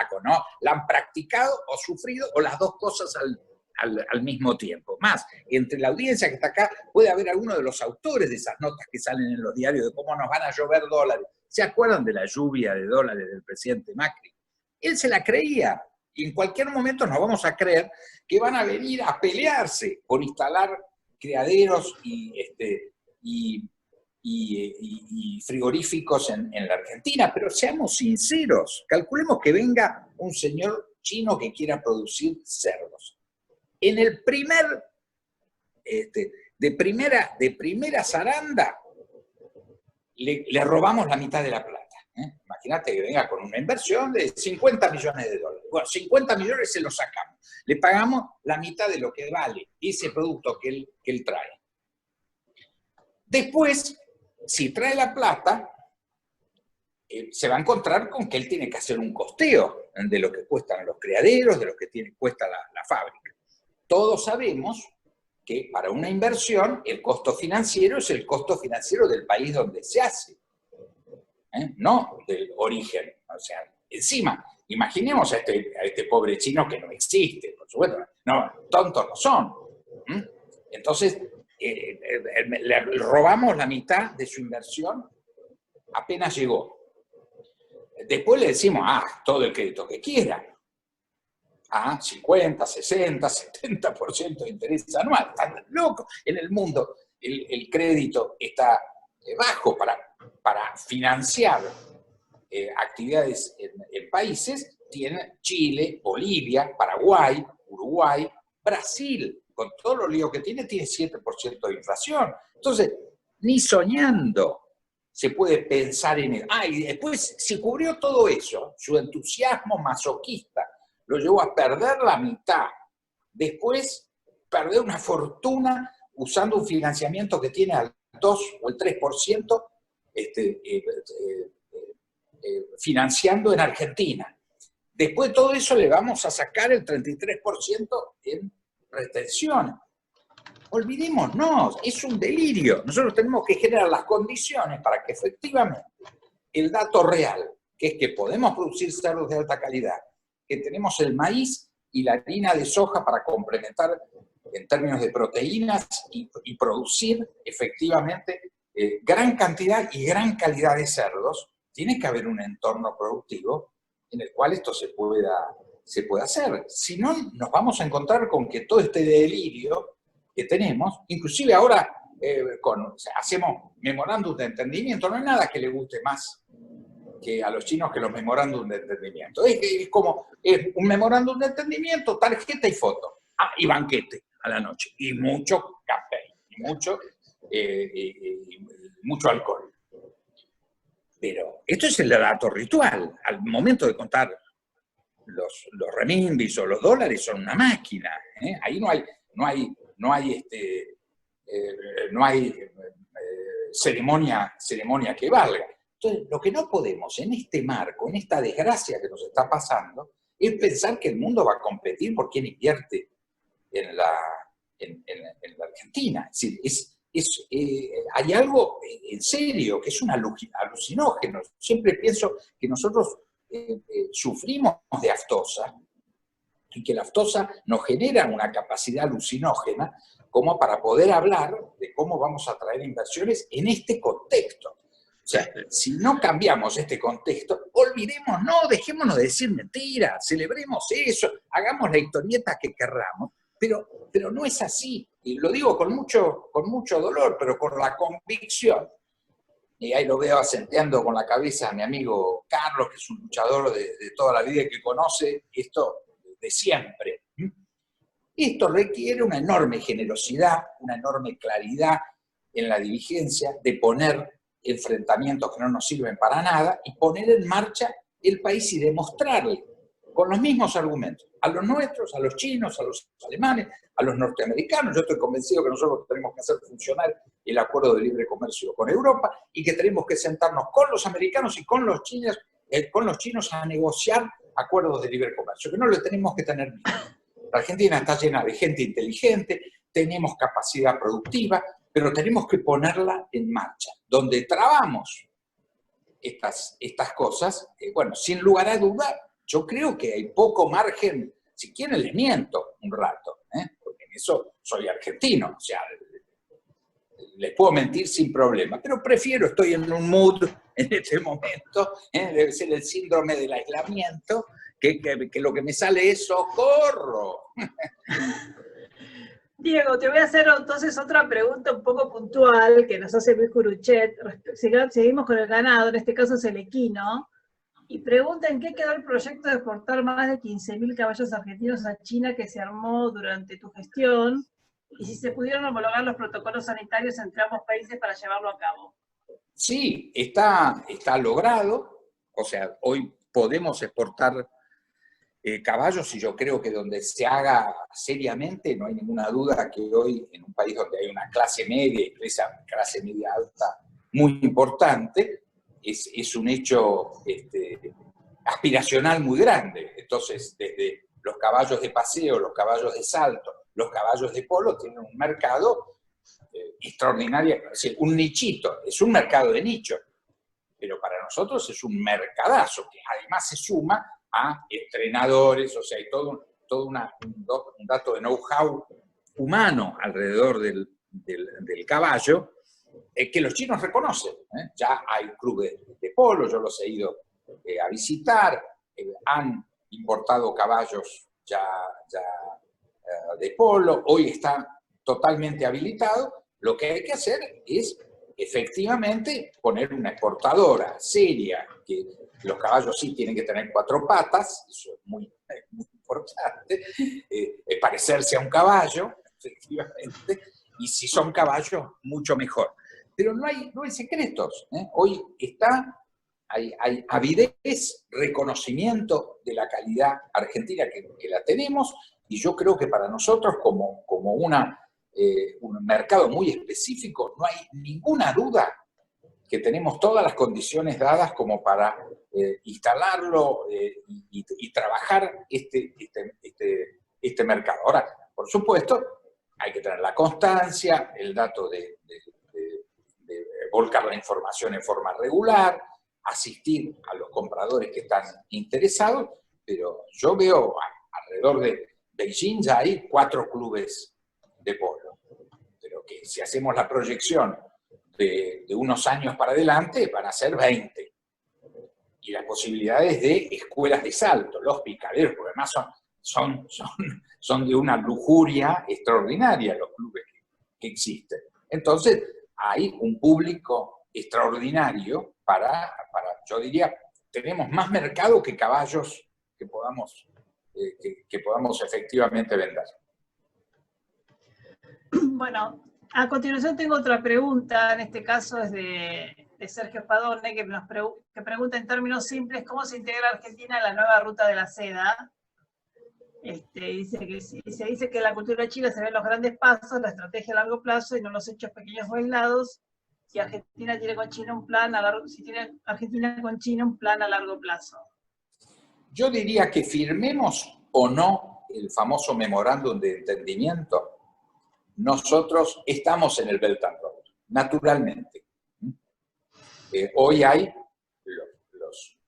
han practicado o sufrido, o las dos cosas al mismo tiempo. Más, entre la audiencia que está acá, puede haber alguno de los autores de esas notas que salen en los diarios de cómo nos van a llover dólares. ¿Se acuerdan de la lluvia de dólares del presidente Macri? Él se la creía, y en cualquier momento nos vamos a creer que van a venir a pelearse por instalar criaderos y frigoríficos en la Argentina, pero seamos sinceros, calculemos que venga un señor chino que quiera producir cerdos. En el de primera zaranda, le robamos la mitad de la plata. Imagínate que venga con una inversión de 50 millones de dólares. Bueno, 50 millones se los sacamos. Le pagamos la mitad de lo que vale ese producto que él trae. Después, si trae la plata, se va a encontrar con que él tiene que hacer un costeo de lo que cuestan los criaderos, de lo que cuesta la fábrica. Todos sabemos que para una inversión el costo financiero es el costo financiero del país donde se hace, no del origen. O sea, encima, imaginemos a este pobre chino que no existe, por supuesto, no, tontos no son. Entonces, le robamos la mitad de su inversión apenas llegó. Después le decimos, todo el crédito que quiera. 50, 60, 70% de interés anual. Están locos. En el mundo el crédito está bajo para financiar actividades en países. Tiene Chile, Bolivia, Paraguay, Uruguay, Brasil, con todos los líos que tiene 7% de inflación. Entonces, ni soñando se puede pensar en eso. Y después se cubrió todo eso, su entusiasmo masoquista lo llevó a perder la mitad. Después, perder una fortuna usando un financiamiento que tiene al 2 o el 3% financiando en Argentina. Después de todo eso le vamos a sacar el 33% en retención. Olvidémonos, es un delirio. Nosotros tenemos que generar las condiciones para que efectivamente el dato real, que es que podemos producir cerdos de alta calidad, que tenemos el maíz y la harina de soja para complementar en términos de proteínas y producir efectivamente gran cantidad y gran calidad de cerdos, tiene que haber un entorno productivo en el cual esto se pueda hacer. Si no, nos vamos a encontrar con que todo este delirio que tenemos, inclusive ahora hacemos memorándum de entendimiento, no hay nada que le guste más que a los chinos que los memorándum de entendimiento. Es un memorándum de entendimiento, tarjeta y foto. Y banquete a la noche. Y mucho café. Y mucho alcohol. Pero esto es el dato ritual. Al momento de contar los renminbis o los dólares son una máquina. Ahí no hay ceremonia que valga. Entonces, lo que no podemos en este marco, en esta desgracia que nos está pasando, es pensar que el mundo va a competir por quién invierte en la Argentina. Es decir, hay algo en serio que es un alucinógeno. Siempre pienso que nosotros sufrimos de aftosa y que la aftosa nos genera una capacidad alucinógena como para poder hablar de cómo vamos a traer inversiones en este contexto. O sea, si no cambiamos este contexto, dejémonos de decir mentiras, celebremos eso, hagamos la historieta que querramos, pero no es así. Y lo digo con mucho dolor, pero con la convicción, y ahí lo veo asenteando con la cabeza a mi amigo Carlos, que es un luchador de toda la vida y que conoce esto de siempre. Esto requiere una enorme generosidad, una enorme claridad en la dirigencia de poner enfrentamientos que no nos sirven para nada y poner en marcha el país y demostrarle con los mismos argumentos a los nuestros, a los chinos, a los alemanes, a los norteamericanos. Yo estoy convencido que nosotros tenemos que hacer funcionar el acuerdo de libre comercio con Europa y que tenemos que sentarnos con los americanos y con los chinos a negociar acuerdos de libre comercio, que no lo tenemos que tener miedo. La Argentina está llena de gente inteligente, tenemos capacidad productiva, pero tenemos que ponerla en marcha. Donde trabamos estas cosas, sin lugar a dudar, yo creo que hay poco margen, si quieren les miento un rato, porque en eso soy argentino, o sea, les puedo mentir sin problema, pero estoy en un mood en este momento, debe ser el síndrome del aislamiento, que lo que me sale es socorro. Diego, te voy a hacer entonces otra pregunta un poco puntual que nos hace Luis Curuchet. Seguimos con el ganado, en este caso es el equino, y pregunta en qué quedó el proyecto de exportar más de 15.000 caballos argentinos a China que se armó durante tu gestión, y si se pudieron homologar los protocolos sanitarios entre ambos países para llevarlo a cabo. Sí, está logrado, o sea, hoy podemos exportar caballos, y yo creo que donde se haga seriamente, no hay ninguna duda que hoy en un país donde hay una clase media y esa clase media alta muy importante, es un hecho aspiracional muy grande. Entonces, desde los caballos de paseo, los caballos de salto, los caballos de polo, tienen un mercado extraordinario, es decir, un nichito, es un mercado de nicho, pero para nosotros es un mercadazo, que además se suma a entrenadores, o sea, hay todo un dato de know-how humano alrededor del caballo, que los chinos reconocen. Ya hay clubes de polo, yo los he ido a visitar, han importado caballos ya de polo, hoy está totalmente habilitado. Lo que hay que hacer es efectivamente poner una exportadora seria, que los caballos sí tienen que tener 4 patas, eso es muy importante, parecerse a un caballo, efectivamente, y si son caballos, mucho mejor. Pero no hay secretos. Hoy hay avidez, reconocimiento de la calidad argentina que la tenemos, y yo creo que para nosotros, como un mercado muy específico, no hay ninguna duda que tenemos todas las condiciones dadas como para instalarlo y trabajar este mercado. Ahora, por supuesto, hay que tener la constancia, el dato de volcar la información en forma regular, asistir a los compradores que están interesados, pero yo veo alrededor de Beijing ya hay 4 clubes de polo, pero que si hacemos la proyección de unos años para adelante van a ser 20. Y las posibilidades de escuelas de salto, los picaderos, porque además son de una lujuria extraordinaria los clubes que existen. Entonces, hay un público extraordinario yo diría, tenemos más mercado que caballos que podamos efectivamente vender. Bueno, a continuación tengo otra pregunta, en este caso es de Sergio Spadone, que pregunta en términos simples, ¿cómo se integra Argentina en la nueva ruta de la seda? Se dice que en la cultura china se ven los grandes pasos, la estrategia a largo plazo y no los hechos pequeños o aislados, y Argentina tiene con China un plan a largo plazo. Yo diría que firmemos o no el famoso memorándum de entendimiento, nosotros estamos en el Belt and Road, naturalmente. Hoy hay los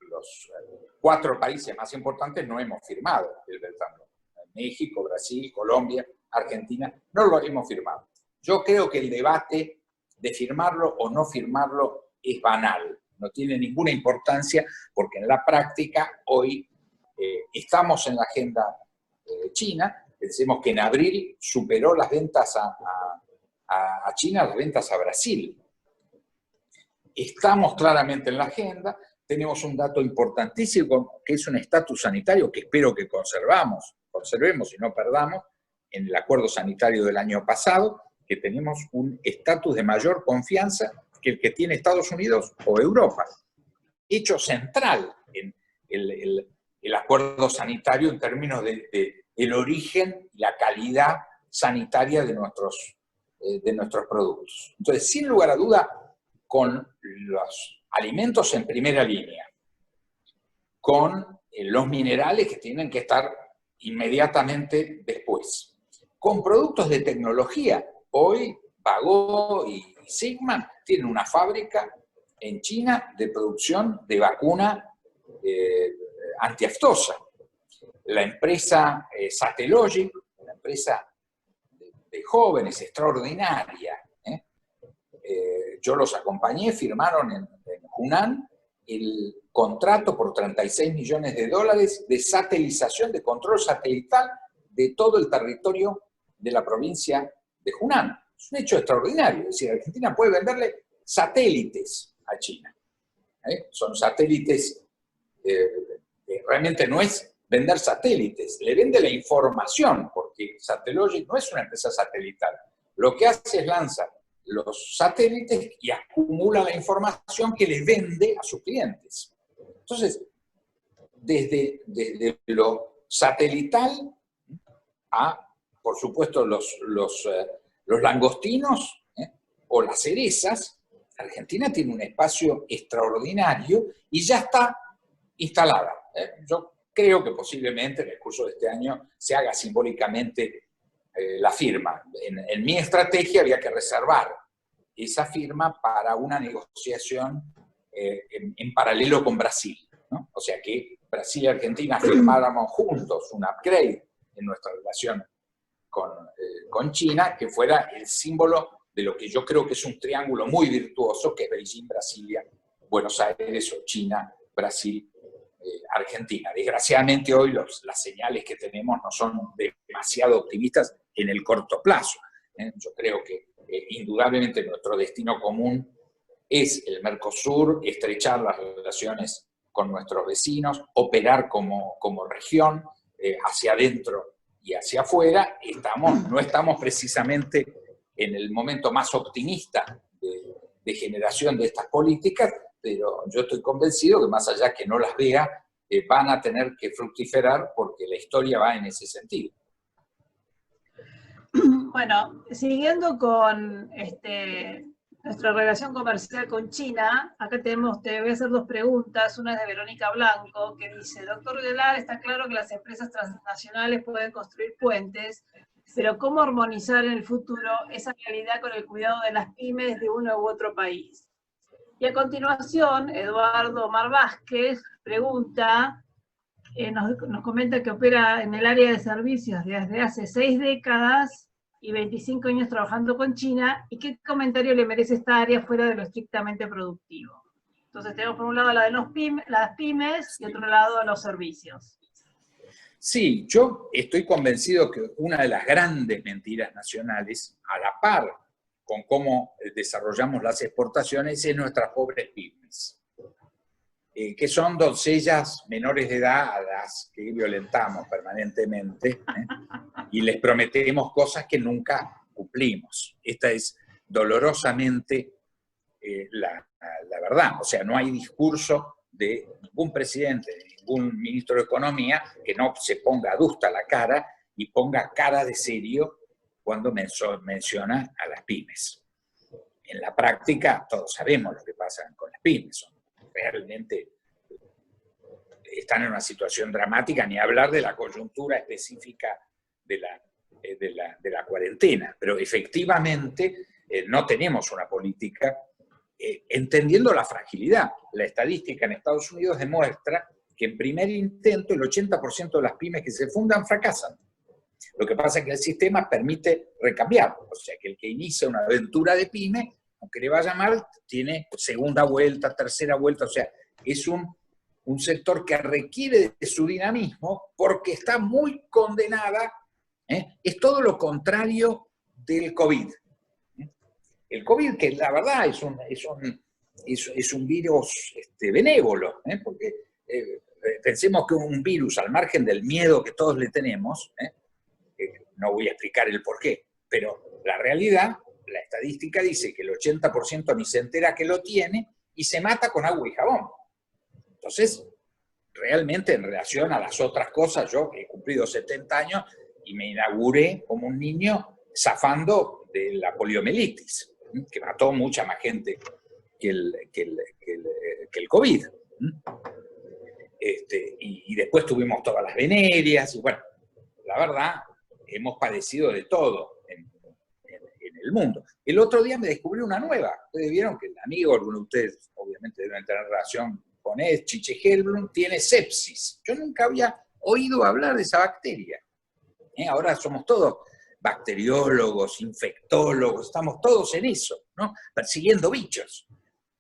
4 países más importantes no hemos firmado el Belt and Road. México, Brasil, Colombia, Argentina, no lo hemos firmado. Yo creo que el debate de firmarlo o no firmarlo es banal, no tiene ninguna importancia, porque en la práctica hoy estamos en la agenda china. Pensemos que en abril superó las ventas a China, las ventas a Brasil. Estamos claramente en la agenda, tenemos un dato importantísimo, que es un estatus sanitario que espero que conservemos y no perdamos, en el acuerdo sanitario del año pasado, que tenemos un estatus de mayor confianza que el que tiene Estados Unidos o Europa. Hecho central en el acuerdo sanitario en términos del origen y la calidad sanitaria de nuestros productos. Entonces, sin lugar a duda, con los alimentos en primera línea, con los minerales que tienen que estar inmediatamente después, con productos de tecnología. Hoy Bagó y Sigma tienen una fábrica en China de producción de vacuna antiaftosa. La empresa Satellogic, una empresa de jóvenes extraordinaria, yo los acompañé, firmaron en Hunan el contrato por $36 millones de satelización, de control satelital de todo el territorio de la provincia de Hunan. Es un hecho extraordinario, es decir, Argentina puede venderle satélites a China. Son satélites, realmente no es vender satélites, le vende la información, porque Satellogic no es una empresa satelital. Lo que hace es lanzar los satélites y acumula la información que les vende a sus clientes. Entonces, desde lo satelital a, por supuesto, los langostinos o las cerezas, Argentina tiene un espacio extraordinario y ya está instalada. Yo creo que posiblemente en el curso de este año se haga simbólicamente la firma. En mi estrategia había que reservar esa firma para una negociación en paralelo con Brasil, ¿no? O sea, que Brasil y Argentina firmáramos juntos un upgrade en nuestra relación con China, que fuera el símbolo de lo que yo creo que es un triángulo muy virtuoso, que es Beijing, Brasilia, Buenos Aires o China, Brasil, Argentina. Desgraciadamente hoy las señales que tenemos no son demasiado optimistas en el corto plazo. Yo creo que indudablemente nuestro destino común es el Mercosur, estrechar las relaciones con nuestros vecinos, operar como región, hacia adentro y hacia afuera. No estamos precisamente en el momento más optimista de generación de estas políticas, pero yo estoy convencido que más allá que no las vea, van a tener que fructiferar porque la historia va en ese sentido. Bueno, siguiendo con nuestra relación comercial con China, acá te voy a hacer dos preguntas. Una es de Verónica Blanco, que dice: doctor Gellar, está claro que las empresas transnacionales pueden construir puentes, pero ¿cómo armonizar en el futuro esa realidad con el cuidado de las pymes de uno u otro país? Y a continuación, Eduardo Omar Vázquez pregunta, nos comenta que opera en el área de servicios desde hace 6 décadas y 25 años trabajando con China, y qué comentario le merece esta área fuera de lo estrictamente productivo. Entonces tenemos por un lado la de las pymes y otro lado a los servicios. Sí, yo estoy convencido que una de las grandes mentiras nacionales, a la par con cómo desarrollamos las exportaciones, es nuestras pobres pymes, que son doncellas menores de edad a las que violentamos permanentemente, y les prometemos cosas que nunca cumplimos. Esta es dolorosamente la verdad. O sea, no hay discurso de ningún presidente, de ningún ministro de Economía que no se ponga adusta la cara y ponga cara de serio cuando menciona a las pymes. En la práctica, todos sabemos lo que pasa con las pymes. Realmente están en una situación dramática, ni hablar de la coyuntura específica de la cuarentena. Pero efectivamente no tenemos una política entendiendo la fragilidad. La estadística en Estados Unidos demuestra que en primer intento el 80% de las pymes que se fundan fracasan. Lo que pasa es que el sistema permite recambiarlo. O sea, que el que inicia una aventura de pyme, aunque le vaya mal, tiene segunda vuelta, tercera vuelta. O sea, es un sector que requiere de su dinamismo porque está muy condenada. Es todo lo contrario del COVID. El COVID, que la verdad es un virus benévolo, porque pensemos que un virus, al margen del miedo que todos le tenemos, no voy a explicar el porqué, pero la realidad, la estadística dice que el 80% ni se entera que lo tiene y se mata con agua y jabón. Entonces, realmente en relación a las otras cosas, yo he cumplido 70 años y me inauguré como un niño zafando de la poliomielitis, que mató mucha más gente que el COVID. Y después tuvimos todas las venerias, y bueno, la verdad, hemos padecido de todo en el mundo. El otro día me descubrí una nueva. Ustedes vieron que el amigo, algunos de ustedes obviamente deben tener relación con él, Chiche Helblum, tiene sepsis. Yo nunca había oído hablar de esa bacteria. Ahora somos todos bacteriólogos, infectólogos, estamos todos en eso, ¿no? Persiguiendo bichos.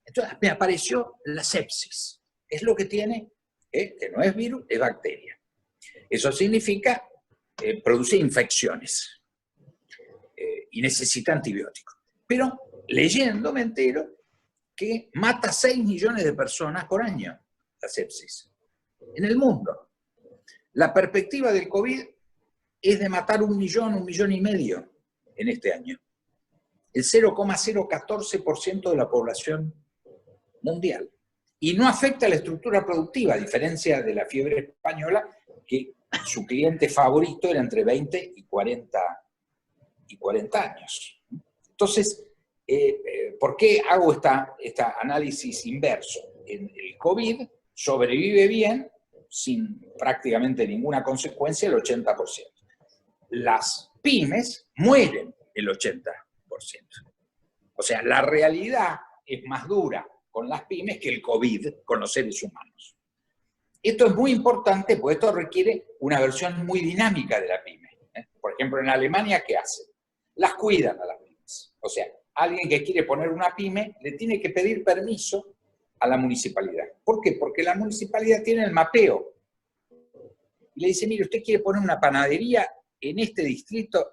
Entonces me apareció la sepsis. Es lo que tiene, que no es virus, es bacteria. Eso significa produce infecciones y necesita antibióticos. Pero leyendo me entero que mata 6 millones de personas por año, la sepsis, en el mundo. La perspectiva del COVID es de matar 1 millón, 1,5 millones en este año. El 0,014% de la población mundial. Y no afecta a la estructura productiva, a diferencia de la fiebre española, que su cliente favorito era entre 20 y 40 años. Entonces, ¿por qué hago este análisis inverso? El COVID sobrevive bien, sin prácticamente ninguna consecuencia, el 80%. Las pymes mueren el 80%. O sea, la realidad es más dura con las pymes que el COVID con los seres humanos. Esto es muy importante porque esto requiere una versión muy dinámica de la pyme. Por ejemplo, en Alemania, ¿qué hacen? Las cuidan a las pymes. O sea, alguien que quiere poner una pyme le tiene que pedir permiso a la municipalidad. ¿Por qué? Porque la municipalidad tiene el mapeo. Y le dice, mire, usted quiere poner una panadería en este distrito,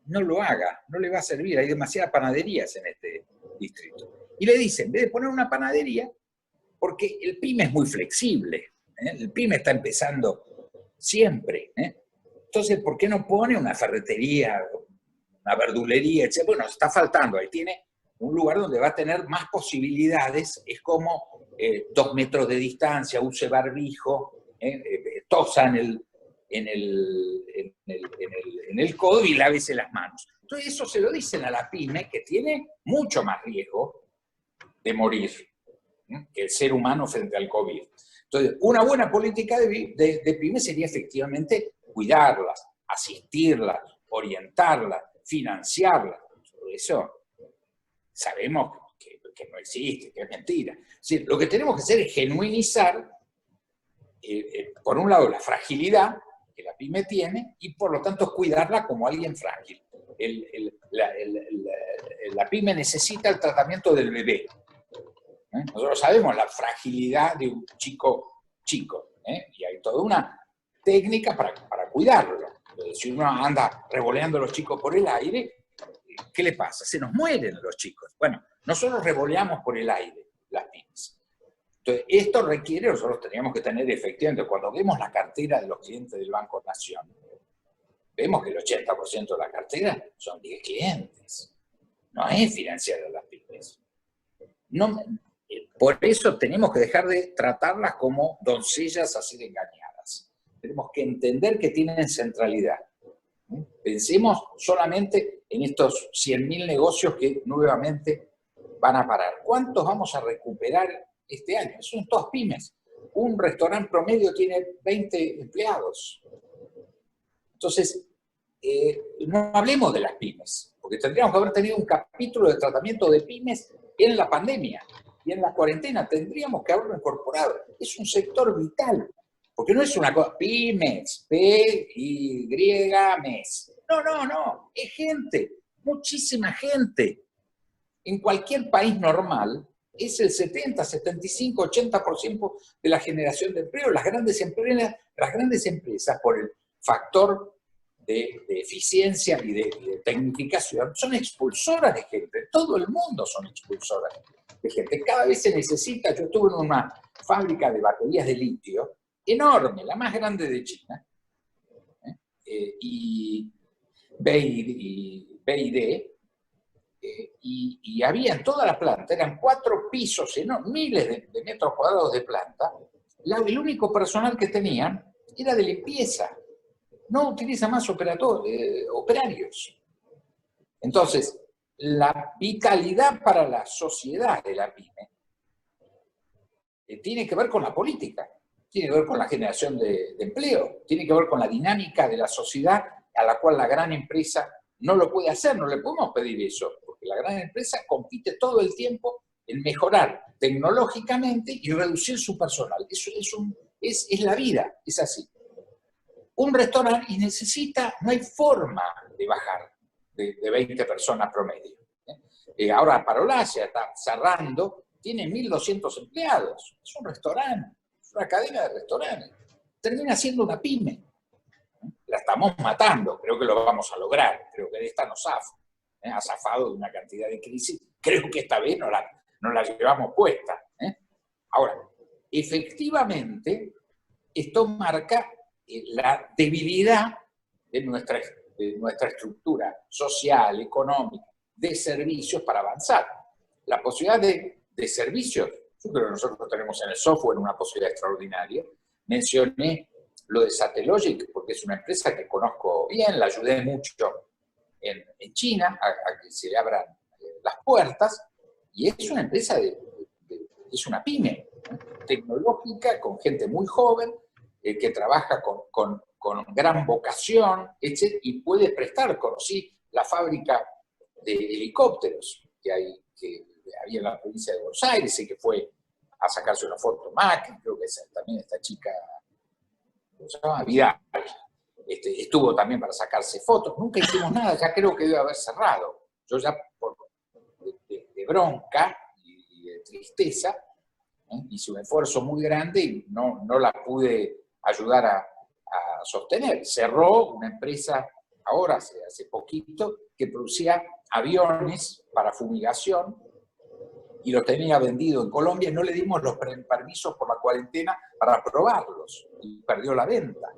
no lo haga, no le va a servir, hay demasiadas panaderías en este distrito. Y le dicen, en vez de poner una panadería, porque el pyme es muy flexible, el pyme está empezando siempre, entonces, ¿por qué no pone una ferretería, una verdulería, etc.? Bueno, está faltando, ahí tiene un lugar donde va a tener más posibilidades, es como 2 metros de distancia, use barbijo, tosa en el codo y lávese las manos. Entonces eso se lo dicen a la pyme, que tiene mucho más riesgo de morir que el ser humano frente al COVID. Entonces, una buena política de pyme sería efectivamente cuidarlas, asistirlas, orientarlas, financiarlas. Todo eso sabemos que no existe, que es mentira. Es decir, lo que tenemos que hacer es genuinizar, por un lado, la fragilidad que la pyme tiene y por lo tanto cuidarla como alguien frágil. La pyme necesita el tratamiento del bebé. Nosotros sabemos la fragilidad de un chico, y hay toda una técnica para cuidarlo. Si uno anda revoleando a los chicos por el aire, ¿qué le pasa? Se nos mueren los chicos. Bueno, nosotros revoleamos por el aire las pymes. Entonces, esto requiere, nosotros teníamos que tener efectivamente, cuando vemos la cartera de los clientes del Banco Nación, vemos que el 80% de la cartera son 10 clientes. No es financiar a las pymes. No, por eso tenemos que dejar de tratarlas como doncellas a ser engañadas. Tenemos que entender que tienen centralidad. Pensemos solamente en estos 100.000 negocios que nuevamente van a parar. ¿Cuántos vamos a recuperar este año? Son todas pymes. Un restaurante promedio tiene 20 empleados. Entonces, no hablemos de las pymes, porque tendríamos que haber tenido un capítulo de tratamiento de pymes en la pandemia y en la cuarentena. Tendríamos que haberlo incorporado. Es un sector vital, porque no es una cosa, pymes, P-Y-mes. No, es gente, muchísima gente. En cualquier país normal, es el 70, 75, 80% de la generación de empleo. Las grandes empresas, por el factor de eficiencia y de tecnificación, son expulsoras de gente. Todo el mundo son expulsoras de gente. Cada vez se necesita. Yo estuve en una fábrica de baterías de litio enorme, la más grande de China, y BID, y había en toda la planta, eran 4 pisos, miles de metros cuadrados de planta. El único personal que tenían era de limpieza. No utiliza más operarios. Entonces, la vitalidad para la sociedad de la pyme tiene que ver con la política, tiene que ver con la generación de empleo, tiene que ver con la dinámica de la sociedad a la cual la gran empresa no lo puede hacer, no le podemos pedir eso, porque la gran empresa compite todo el tiempo en mejorar tecnológicamente y reducir su personal. Eso es la vida, es así. Un restaurante no hay forma de bajar de 20 personas promedio. Ahora Parolasia está cerrando, tiene 1.200 empleados, es un restaurante, es una cadena de restaurantes, termina siendo una pyme. La estamos matando, creo que lo vamos a lograr, creo que de esta nos zafa. Ha zafado de una cantidad de crisis, creo que esta vez no la llevamos puesta. Ahora, efectivamente, esto marca la debilidad de nuestra estructura social, económica, de servicios para avanzar. La posibilidad de servicios, yo creo que nosotros tenemos en el software una posibilidad extraordinaria. Mencioné lo de Satellogic porque es una empresa que conozco bien, la ayudé mucho en China a que se le abran las puertas, y es una empresa es una pyme tecnológica con gente muy joven, que trabaja con gran vocación, etc., y puede prestar. Conocí la fábrica de helicópteros que había en la provincia de Buenos Aires y que fue a sacarse una foto Mac, creo que también esta chica, ¿cómo se llama? Vidal, estuvo también para sacarse fotos. Nunca hicimos nada, ya creo que debe haber cerrado. Yo ya bronca y de tristeza. Hice un esfuerzo muy grande y no la pude ayudar a sostener. Cerró una empresa ahora, hace poquito, que producía aviones para fumigación y lo tenía vendido en Colombia. No le dimos los permisos por la cuarentena para probarlos y perdió la venta.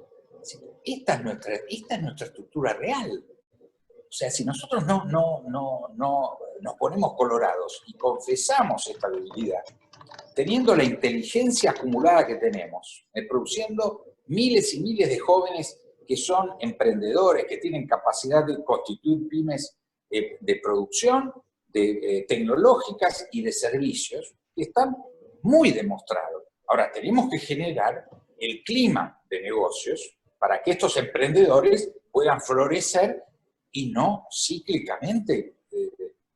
Esta es nuestra estructura real. O sea, si nosotros no nos ponemos colorados y confesamos esta debilidad, teniendo la inteligencia acumulada que tenemos, produciendo miles y miles de jóvenes que son emprendedores, que tienen capacidad de constituir pymes de producción, tecnológicas y de servicios, que están muy demostrados. Ahora, tenemos que generar el clima de negocios para que estos emprendedores puedan florecer y no cíclicamente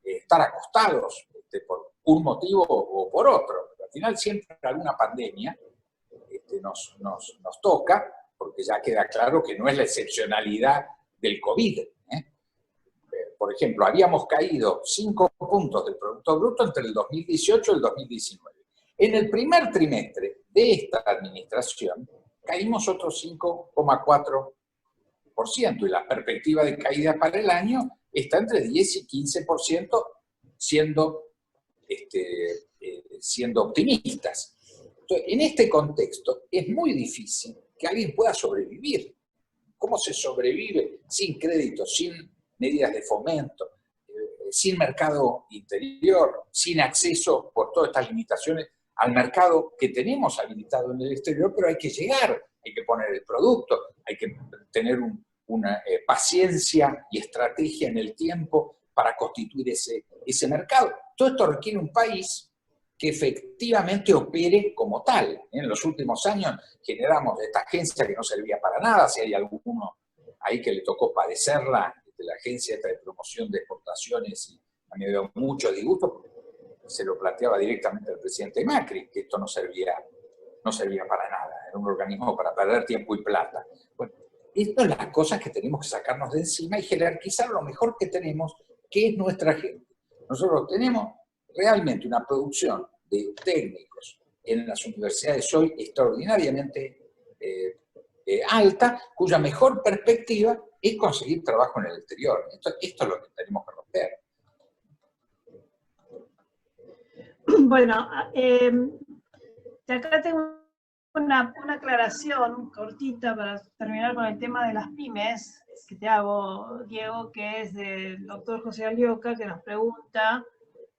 estar acostados por un motivo o por otro. Al final siempre alguna pandemia nos toca, porque ya queda claro que no es la excepcionalidad del COVID. Por ejemplo, habíamos caído 5 puntos del Producto Bruto entre el 2018 y el 2019. En el primer trimestre de esta administración caímos otros 5,4%, y la perspectiva de caída para el año está entre 10 y 15%, siendo optimistas. Entonces, en este contexto es muy difícil que alguien pueda sobrevivir. ¿Cómo se sobrevive sin crédito, sin medidas de fomento, sin mercado interior, sin acceso por todas estas limitaciones al mercado que tenemos habilitado en el exterior? Pero hay que llegar, hay que poner el producto, hay que tener una paciencia y estrategia en el tiempo para constituir ese mercado. Todo esto requiere un país que efectivamente opere como tal. En los últimos años generamos esta agencia que no servía para nada. Si hay alguno ahí que le tocó padecerla, la agencia de promoción de exportaciones, y a mí me dio mucho disgusto porque se lo planteaba directamente al presidente Macri, que esto no servía para nada, era un organismo para perder tiempo y plata. Bueno, estas son las cosas que tenemos que sacarnos de encima y jerarquizar lo mejor que tenemos, que es nuestra gente. Nosotros tenemos realmente una producción de técnicos en las universidades hoy extraordinariamente alta, cuya mejor perspectiva es conseguir trabajo en el exterior. Esto es lo que tenemos que romper. Bueno, acá tengo una aclaración cortita para terminar con el tema de las pymes que te hago, Diego, que es del doctor José Alioca, que nos pregunta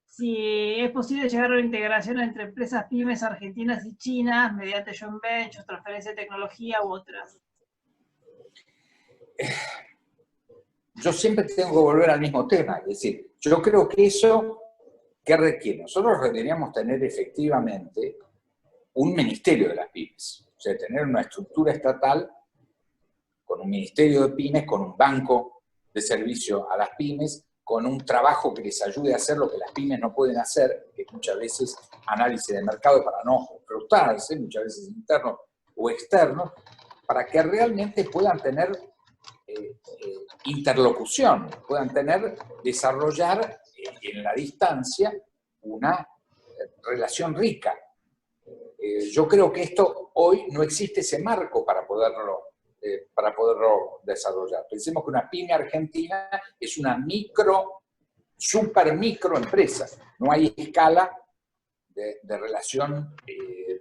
si es posible llegar a una integración entre empresas pymes argentinas y chinas mediante joint ventures, transferencia de tecnología u otras. Yo siempre tengo que volver al mismo tema, es decir, yo creo que eso, ¿qué requiere? Nosotros deberíamos tener efectivamente un ministerio de las pymes, o sea, tener una estructura estatal con un ministerio de pymes, con un banco de servicio a las pymes, con un trabajo que les ayude a hacer lo que las pymes no pueden hacer, que muchas veces análisis de mercado para no frustrarse, muchas veces interno o externo, para que realmente puedan tener interlocución, puedan desarrollar en la distancia una relación rica. Yo creo que esto hoy no existe ese marco para poderlo desarrollar. Pensemos que una pyme argentina es una super micro empresa. No hay escala de relación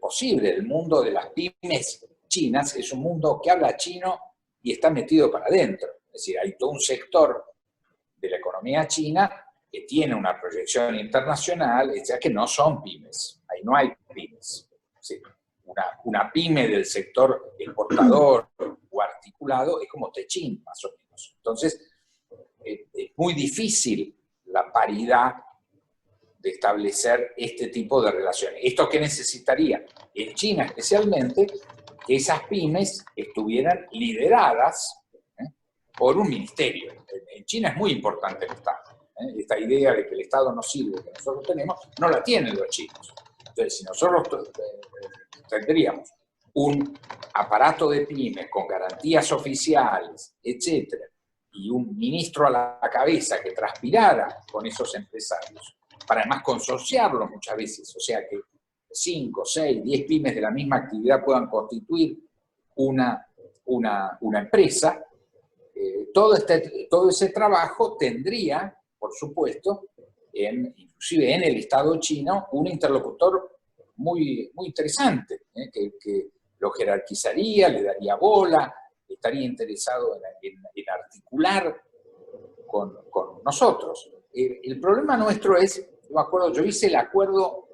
posible. El mundo de las pymes chinas es un mundo que habla chino y está metido para adentro. Es decir, hay todo un sector de la economía china que tiene una proyección internacional, es decir, que no son pymes. Ahí no hay pymes. Sí. Una pyme del sector exportador o articulado es como Techín, más o menos. Entonces, es muy difícil la paridad de establecer este tipo de relaciones. ¿Esto qué necesitaría? En China especialmente, que esas pymes estuvieran lideradas por un ministerio. En China es muy importante el Estado. Esta idea de que el Estado no sirve, que nosotros tenemos, no la tienen los chinos. Entonces, si nosotros tendríamos un aparato de pymes con garantías oficiales, etcétera, y un ministro a la cabeza que transpirara con esos empresarios, para además consorciarlo muchas veces, o sea que 5, 6, 10 pymes de la misma actividad puedan constituir una empresa. Todo ese trabajo tendría, por supuesto, inclusive en el Estado chino, un interlocutor muy, muy interesante, que lo jerarquizaría, le daría bola, estaría interesado en articular con nosotros. El problema nuestro es, yo me acuerdo, yo hice el acuerdo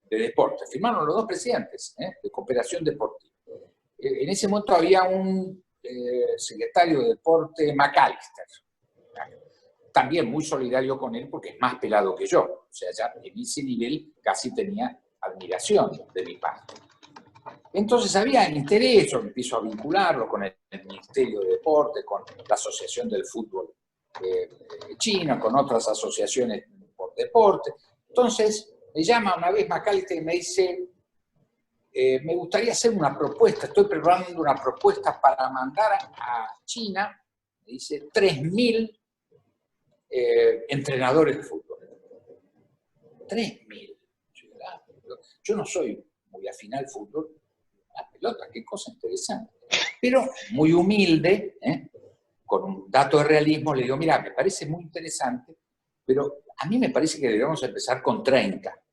de deporte, firmaron los dos presidentes de cooperación deportiva. En ese momento había un secretario de deporte, McAllister, también muy solidario con él porque es más pelado que yo, o sea, ya en ese nivel casi tenía admiración de mi parte. Entonces había interés, yo empiezo a vincularlo con el Ministerio de Deporte, con la Asociación del Fútbol Chino, con otras asociaciones por deporte. Entonces me llama una vez McAllister y me dice, me gustaría hacer una propuesta, estoy preparando una propuesta para mandar a China, me dice, 3.000 entrenadores de fútbol. 3.000. Yo no soy muy afín al fútbol, la pelota, qué cosa interesante. Pero muy humilde, con un dato de realismo, le digo, mira, me parece muy interesante, pero a mí me parece que debemos empezar con 30.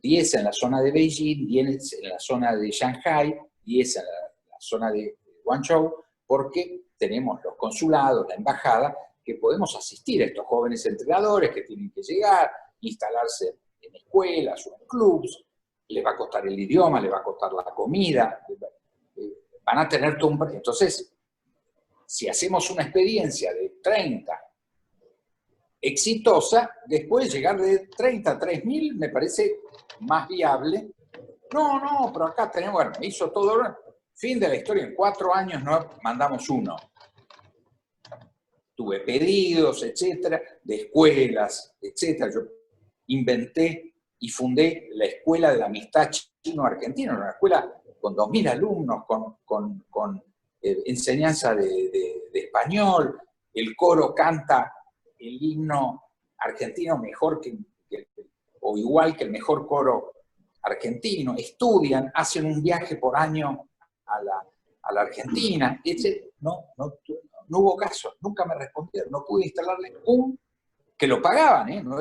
10 en la zona de Beijing, 10 en la zona de Shanghai, 10 en la zona de Guangzhou, porque tenemos los consulados, la embajada, que podemos asistir a estos jóvenes entrenadores que tienen que llegar, instalarse en escuelas o en clubs, les va a costar el idioma, les va a costar la comida, van a tener todo un... Entonces, si hacemos una experiencia de 30 exitosa, después llegar de 30 a 3.000 me parece más viable. No, pero acá tenemos, bueno, me hizo todo, fin de la historia, en 4 años no mandamos uno. Tuve pedidos, etcétera, de escuelas, etcétera. Yo inventé y fundé la Escuela de la Amistad Chino-Argentina, una escuela con 2.000 alumnos, con enseñanza de español, el coro canta el himno argentino mejor o igual que el mejor coro argentino, estudian, hacen un viaje por año a la Argentina, etc. No hubo caso, nunca me respondieron, no pude instalarle que lo pagaban, no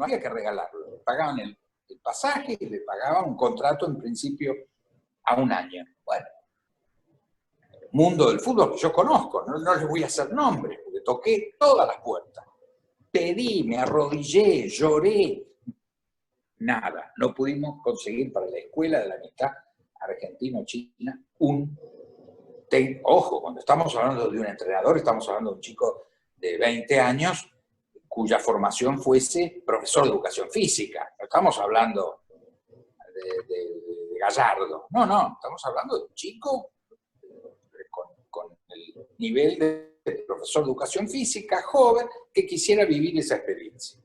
había que regalarlo, le pagaban el pasaje y le pagaban un contrato en principio a 1 año. Bueno, mundo del fútbol que yo conozco, no les voy a hacer nombre, porque toqué todas las puertas. Pedí, me arrodillé, lloré. Nada, no pudimos conseguir para la Escuela de la Amistad Argentino-China ojo, cuando estamos hablando de un entrenador, estamos hablando de un chico de 20 años cuya formación fuese profesor de educación física. No estamos hablando de Gallardo. No, estamos hablando de un chico con el nivel de profesor de educación física, joven, que quisiera vivir esa experiencia.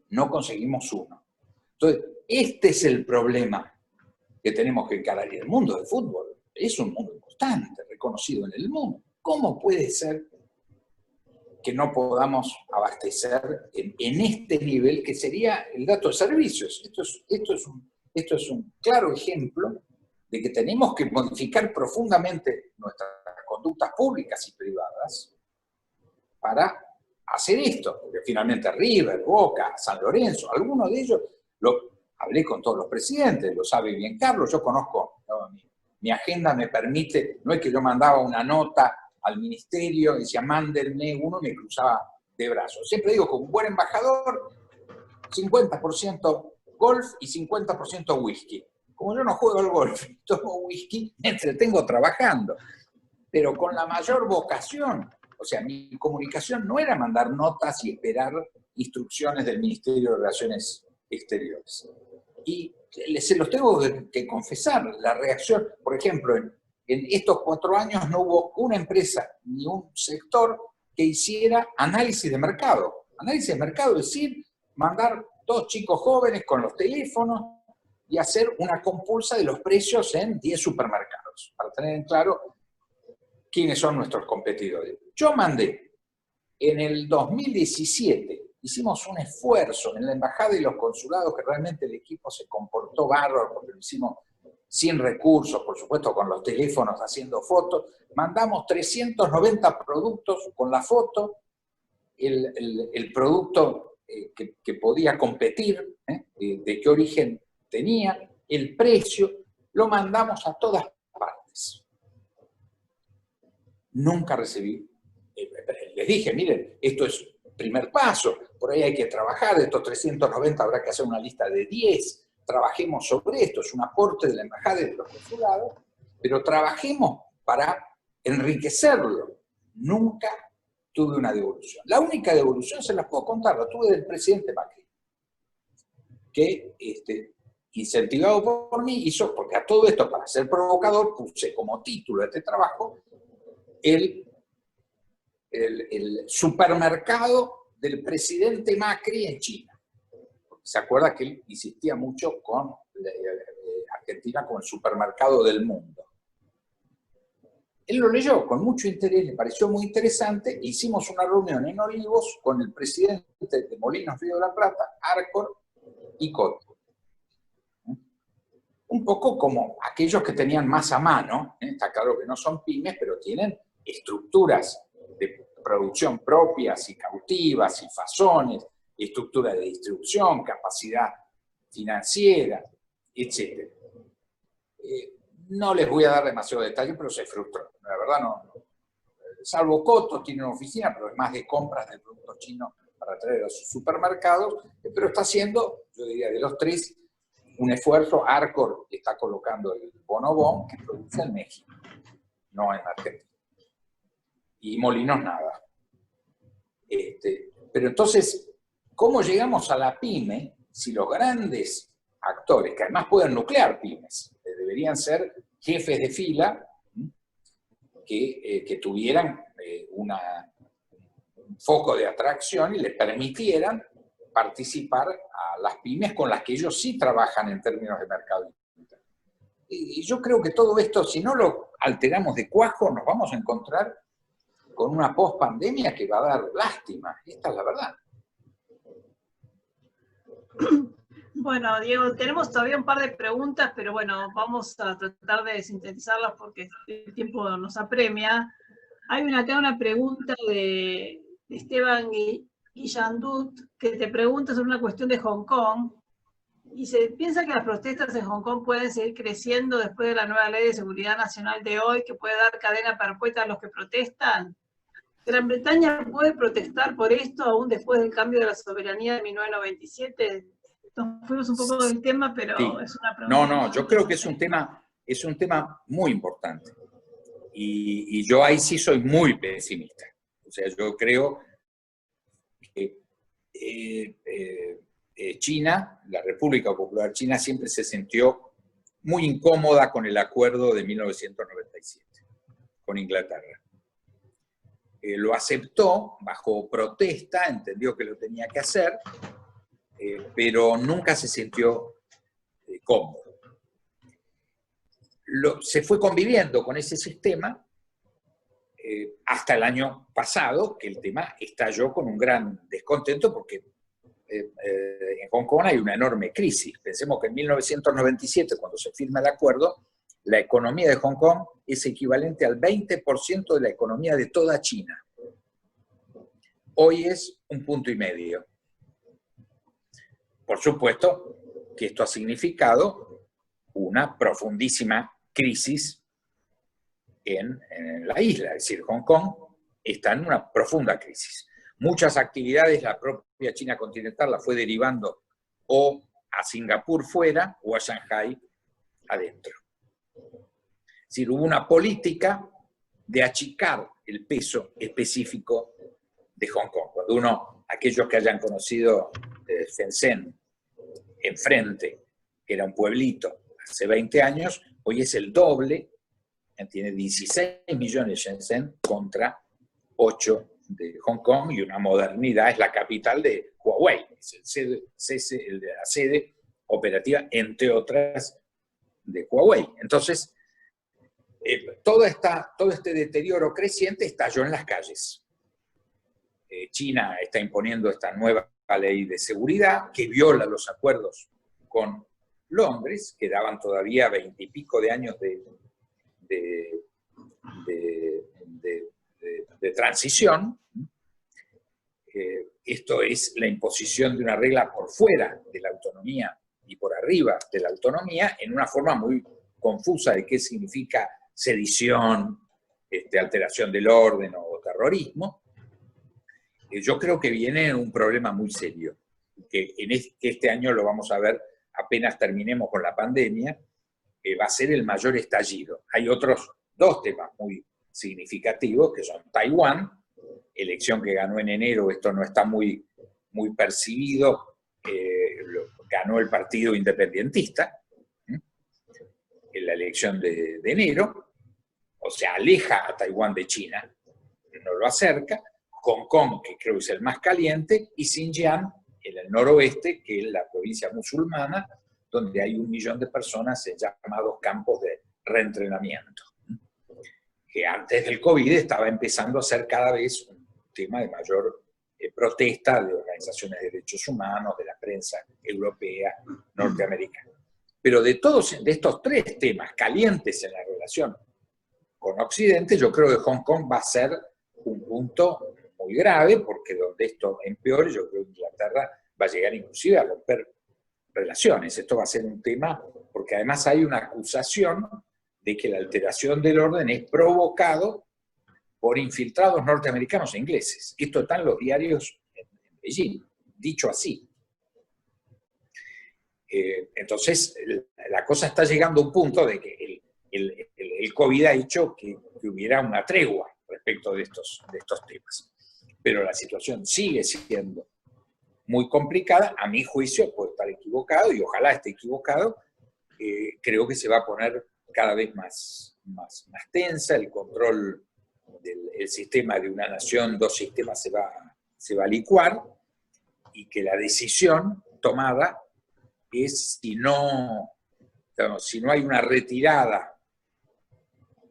No conseguimos uno. Entonces, este es el problema que tenemos que encarar. Y el mundo del fútbol es un mundo importante, reconocido en el mundo. ¿Cómo puede ser que no podamos abastecer en este nivel que sería el dato de servicios? Esto es un claro ejemplo de que tenemos que modificar profundamente nuestras conductas públicas y privadas para hacer esto, porque finalmente River, Boca, San Lorenzo, algunos de ellos, hablé con todos los presidentes, lo sabe bien Carlos, yo conozco, mi agenda me permite, no es que yo mandaba una nota al ministerio y decía, mándenme uno, me cruzaba de brazos. Siempre digo, como un buen embajador, 50% golf y 50% whisky. Como yo no juego al golf, tomo whisky, me entretengo trabajando, pero con la mayor vocación. O sea, mi comunicación no era mandar notas y esperar instrucciones del Ministerio de Relaciones Exteriores. Y se los tengo que confesar, la reacción, por ejemplo, en estos 4 años no hubo una empresa ni un sector que hiciera análisis de mercado. Análisis de mercado, es decir, mandar 2 chicos jóvenes con los teléfonos y hacer una compulsa de los precios en 10 supermercados, para tener en claro quiénes son nuestros competidores. Yo mandé en el 2017, hicimos un esfuerzo en la embajada y los consulados, que realmente el equipo se comportó bárbaro, porque lo hicimos sin recursos, por supuesto con los teléfonos haciendo fotos. Mandamos 390 productos con la foto, el producto que podía competir, de qué origen tenía, el precio, lo mandamos a todas partes. Nunca recibí, les dije, miren, esto es primer paso, por ahí hay que trabajar, de estos 390 habrá que hacer una lista de 10, trabajemos sobre esto, es un aporte de la embajada y de los consulados, pero trabajemos para enriquecerlo. Nunca tuve una devolución. La única devolución, se las puedo contar, la tuve del presidente Macri, que incentivado por mí hizo, porque a todo esto, para ser provocador, puse como título de este trabajo el supermercado del presidente Macri en China. Se acuerda que él insistía mucho con Argentina como el supermercado del mundo. Él lo leyó con mucho interés, le pareció muy interesante, hicimos una reunión en Olivos con el presidente de Molinos Río de la Plata, Arcor y Coto. Un poco como aquellos que tenían más a mano, está claro que no son pymes, pero tienen estructuras de producción propias y cautivas y fasones, estructura de distribución, capacidad financiera, etc. No les voy a dar demasiado detalle, pero se frustró. La verdad no. Salvo Coto, tiene una oficina, pero es más de compras de productos chinos para traer a sus supermercados, pero está haciendo, yo diría, de los tres, un esfuerzo. Arcor está colocando el bonobón que produce en México, no en Argentina. Y Molinos nada. Pero entonces, ¿cómo llegamos a la pyme si los grandes actores, que además pueden nuclear pymes, deberían ser jefes de fila que tuvieran un foco de atracción y les permitieran participar a las pymes con las que ellos sí trabajan en términos de mercado? Y yo creo que todo esto, si no lo alteramos de cuajo, nos vamos a encontrar con una post-pandemia que va a dar lástima. Esta es la verdad. Bueno, Diego, tenemos todavía un par de preguntas, pero bueno, vamos a tratar de sintetizarlas porque el tiempo nos apremia. Hay acá una pregunta de Esteban Guillandut, que te pregunta sobre una cuestión de Hong Kong, y se piensa que las protestas en Hong Kong pueden seguir creciendo después de la nueva ley de seguridad nacional de hoy, que puede dar cadena perpetua a los que protestan. ¿Gran Bretaña puede protestar por esto aún después del cambio de la soberanía de 1997? Nos fuimos un poco del tema, pero sí. Es una pregunta. No, yo creo que es un tema muy importante. Y yo ahí sí soy muy pesimista. O sea, yo creo que China, la República Popular China, siempre se sintió muy incómoda con el acuerdo de 1997, con Inglaterra. Lo aceptó bajo protesta, entendió que lo tenía que hacer, pero nunca se sintió cómodo. Se fue conviviendo con ese sistema hasta el año pasado, que el tema estalló con un gran descontento porque en Hong Kong hay una enorme crisis. Pensemos que en 1997, cuando se firma el acuerdo, la economía de Hong Kong es equivalente al 20% de la economía de toda China. Hoy es 1,5 puntos. Por supuesto que esto ha significado una profundísima crisis en la isla, es decir, Hong Kong está en una profunda crisis. Muchas actividades la propia China continental la fue derivando o a Singapur fuera o a Shanghái adentro. Es decir, hubo una política de achicar el peso específico de Hong Kong. Cuando aquellos que hayan conocido Shenzhen enfrente, que era un pueblito hace 20 años, hoy es el doble, tiene 16 millones de Shenzhen contra 8 de Hong Kong, y una modernidad, es la capital de Huawei, es la sede operativa, entre otras, de Huawei. Entonces, todo este deterioro creciente estalló en las calles. China está imponiendo esta nueva ley de seguridad, que viola los acuerdos con Londres, que daban todavía 20 y pico de años de transición. Esto es la imposición de una regla por fuera de la autonomía y por arriba de la autonomía, en una forma muy confusa de qué significa sedición, alteración del orden o terrorismo. Yo creo que viene un problema muy serio, que este año lo vamos a ver apenas terminemos con la pandemia, va a ser el mayor estallido. Hay otros dos temas muy significativos, que son Taiwán, elección que ganó en enero, esto no está muy percibido, ganó el Partido Independentista en la elección de enero, o sea, aleja a Taiwán de China, no lo acerca. Hong Kong, que creo que es el más caliente, y Xinjiang, en el noroeste, que es la provincia musulmana, donde hay 1 millón de personas en llamados campos de reentrenamiento, que antes del COVID estaba empezando a ser cada vez un tema de mayor protesta de organizaciones de derechos humanos, de la prensa europea, norteamericana. Pero de estos 3 temas calientes en la relación con Occidente, yo creo que Hong Kong va a ser un punto muy grave, porque donde esto empeore, yo creo que Inglaterra va a llegar inclusive a romper relaciones. Esto va a ser un tema, porque además hay una acusación de que la alteración del orden es provocado por infiltrados norteamericanos e ingleses. Esto está en los diarios en Beijing, dicho así. Entonces, la cosa está llegando a un punto de que el COVID ha hecho que hubiera una tregua respecto de estos temas. Pero la situación sigue siendo muy complicada, a mi juicio, puedo estar equivocado, y ojalá esté equivocado. Creo que se va a poner cada vez más tensa, el control del sistema de una nación, 2 sistemas se va a licuar, y que la decisión tomada es, si no hay una retirada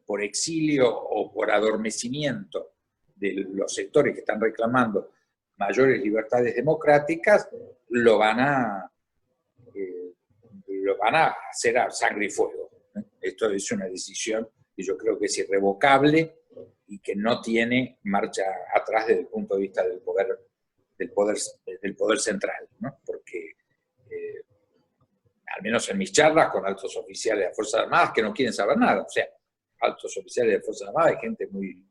por exilio o por adormecimiento de los sectores que están reclamando mayores libertades democráticas, lo van a hacer a sangre y fuego. Esto es una decisión que yo creo que es irrevocable y que no tiene marcha atrás desde el punto de vista del poder central, ¿no? Porque al menos en mis charlas con altos oficiales de las Fuerzas Armadas que no quieren saber nada, o sea, altos oficiales de las Fuerzas Armadas, hay gente muy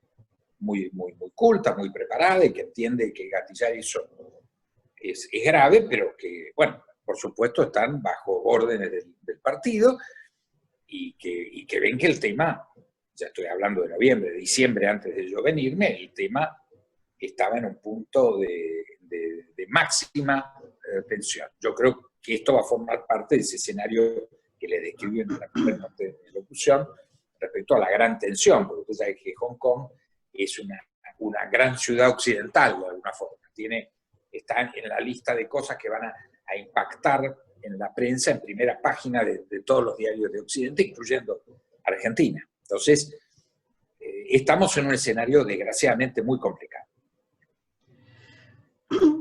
culta, muy preparada, y que entiende que gatillar eso es grave, pero que, bueno, por supuesto están bajo órdenes del partido, y que ven que el tema, ya estoy hablando de noviembre, de diciembre, antes de yo venirme, el tema estaba en un punto de máxima tensión. Yo creo que esto va a formar parte de ese escenario que les describí en la primera parte de mi locución, respecto a la gran tensión, porque usted sabe que Hong Kong es una gran ciudad occidental, de alguna forma. Está en la lista de cosas que van a impactar en la prensa, en primera página de todos los diarios de Occidente, incluyendo Argentina. Entonces, estamos en un escenario desgraciadamente muy complicado.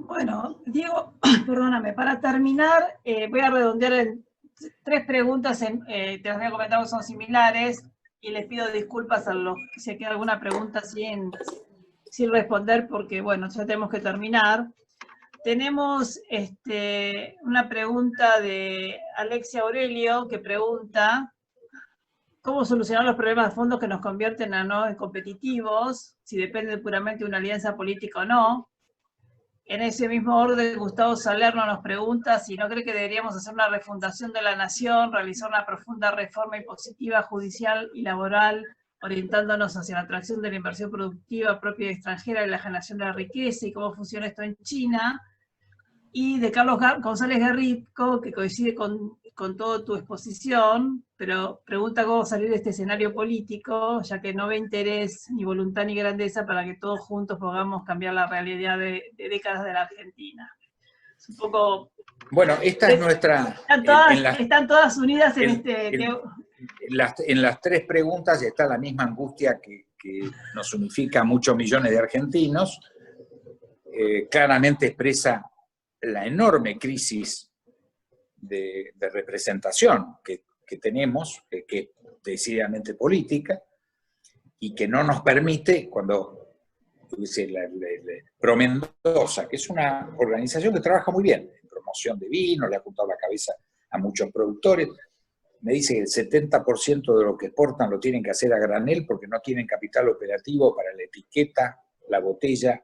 Bueno, Diego, perdóname, para terminar, voy a redondear en 3 preguntas, te las voy a comentar que son similares, y les pido disculpas a los que se queda alguna pregunta sin responder, porque bueno, ya tenemos que terminar. Tenemos una pregunta de Alexia Aurelio, que pregunta: ¿cómo solucionar los problemas de fondo que nos convierten a no competitivos, si depende puramente de una alianza política o no? En ese mismo orden, Gustavo Salerno nos pregunta si no cree que deberíamos hacer una refundación de la nación, realizar una profunda reforma impositiva, judicial y laboral, orientándonos hacia la atracción de la inversión productiva propia y extranjera y la generación de la riqueza, y cómo funciona esto en China. Y de Carlos González Garrico, que coincide con toda tu exposición, pero pregunta cómo salir de este escenario político, ya que no ve interés, ni voluntad, ni grandeza para que todos juntos podamos cambiar la realidad de décadas de la Argentina. Es un poco... Bueno, esta es nuestra... Están todas unidas en las 3 preguntas está la misma angustia que nos unifica a muchos millones de argentinos. Claramente expresa la enorme crisis de representación que tenemos, que es decididamente política, y que no nos permite, cuando Pro Mendoza, que es una organización que trabaja muy bien en promoción de vino, le ha juntado la cabeza a muchos productores, me dice que el 70% de lo que exportan lo tienen que hacer a granel porque no tienen capital operativo para la etiqueta, la botella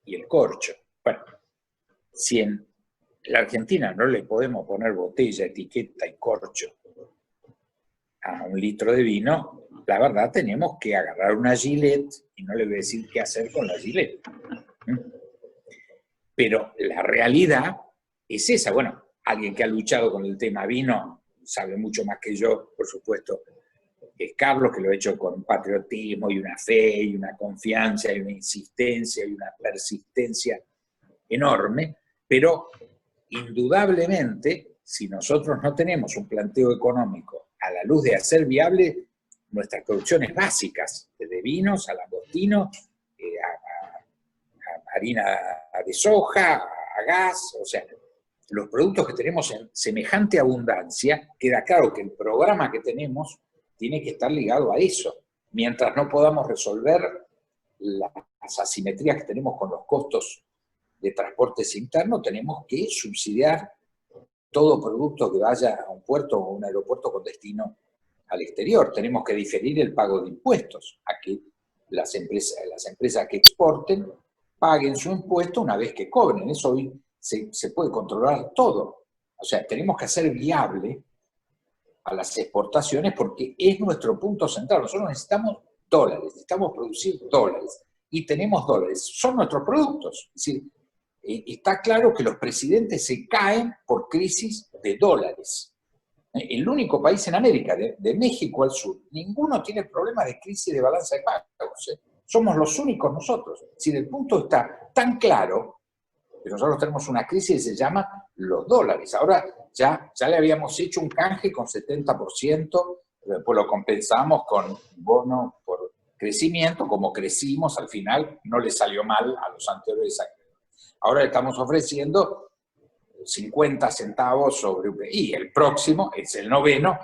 y el corcho. Bueno, si en la Argentina no le podemos poner botella, etiqueta y corcho a 1 litro de vino, la verdad tenemos que agarrar una Gillette, y no le voy a decir qué hacer con la Gillette. Pero la realidad es esa. Bueno, alguien que ha luchado con el tema vino sabe mucho más que yo, por supuesto, es Carlos, que lo ha hecho con patriotismo y una fe y una confianza y una insistencia y una persistencia enorme, pero indudablemente, si nosotros no tenemos un planteo económico a la luz de hacer viable nuestras producciones básicas, de vinos a langostino, a harina de soja, a gas, o sea, los productos que tenemos en semejante abundancia, queda claro que el programa que tenemos tiene que estar ligado a eso. Mientras no podamos resolver las asimetrías que tenemos con los costos de transportes internos, tenemos que subsidiar todo producto que vaya a un puerto o un aeropuerto con destino al exterior. Tenemos que diferir el pago de impuestos a que las empresas que exporten paguen su impuesto una vez que cobren. Eso hoy se puede controlar todo. O sea, tenemos que hacer viable a las exportaciones porque es nuestro punto central. Nosotros necesitamos dólares, necesitamos producir dólares. Y tenemos dólares, son nuestros productos. Es decir, está claro que los presidentes se caen por crisis de dólares. El único país en América, de México al sur, ninguno tiene problemas de crisis de balanza de pagos. Somos los únicos nosotros. Es decir, el punto está tan claro que nosotros tenemos una crisis que se llama los dólares. Ahora ya le habíamos hecho un canje con 70%, después lo compensamos con bono por crecimiento, como crecimos al final, no le salió mal a los anteriores años. Ahora le estamos ofreciendo 50 centavos sobre UPI. El próximo es el 9º,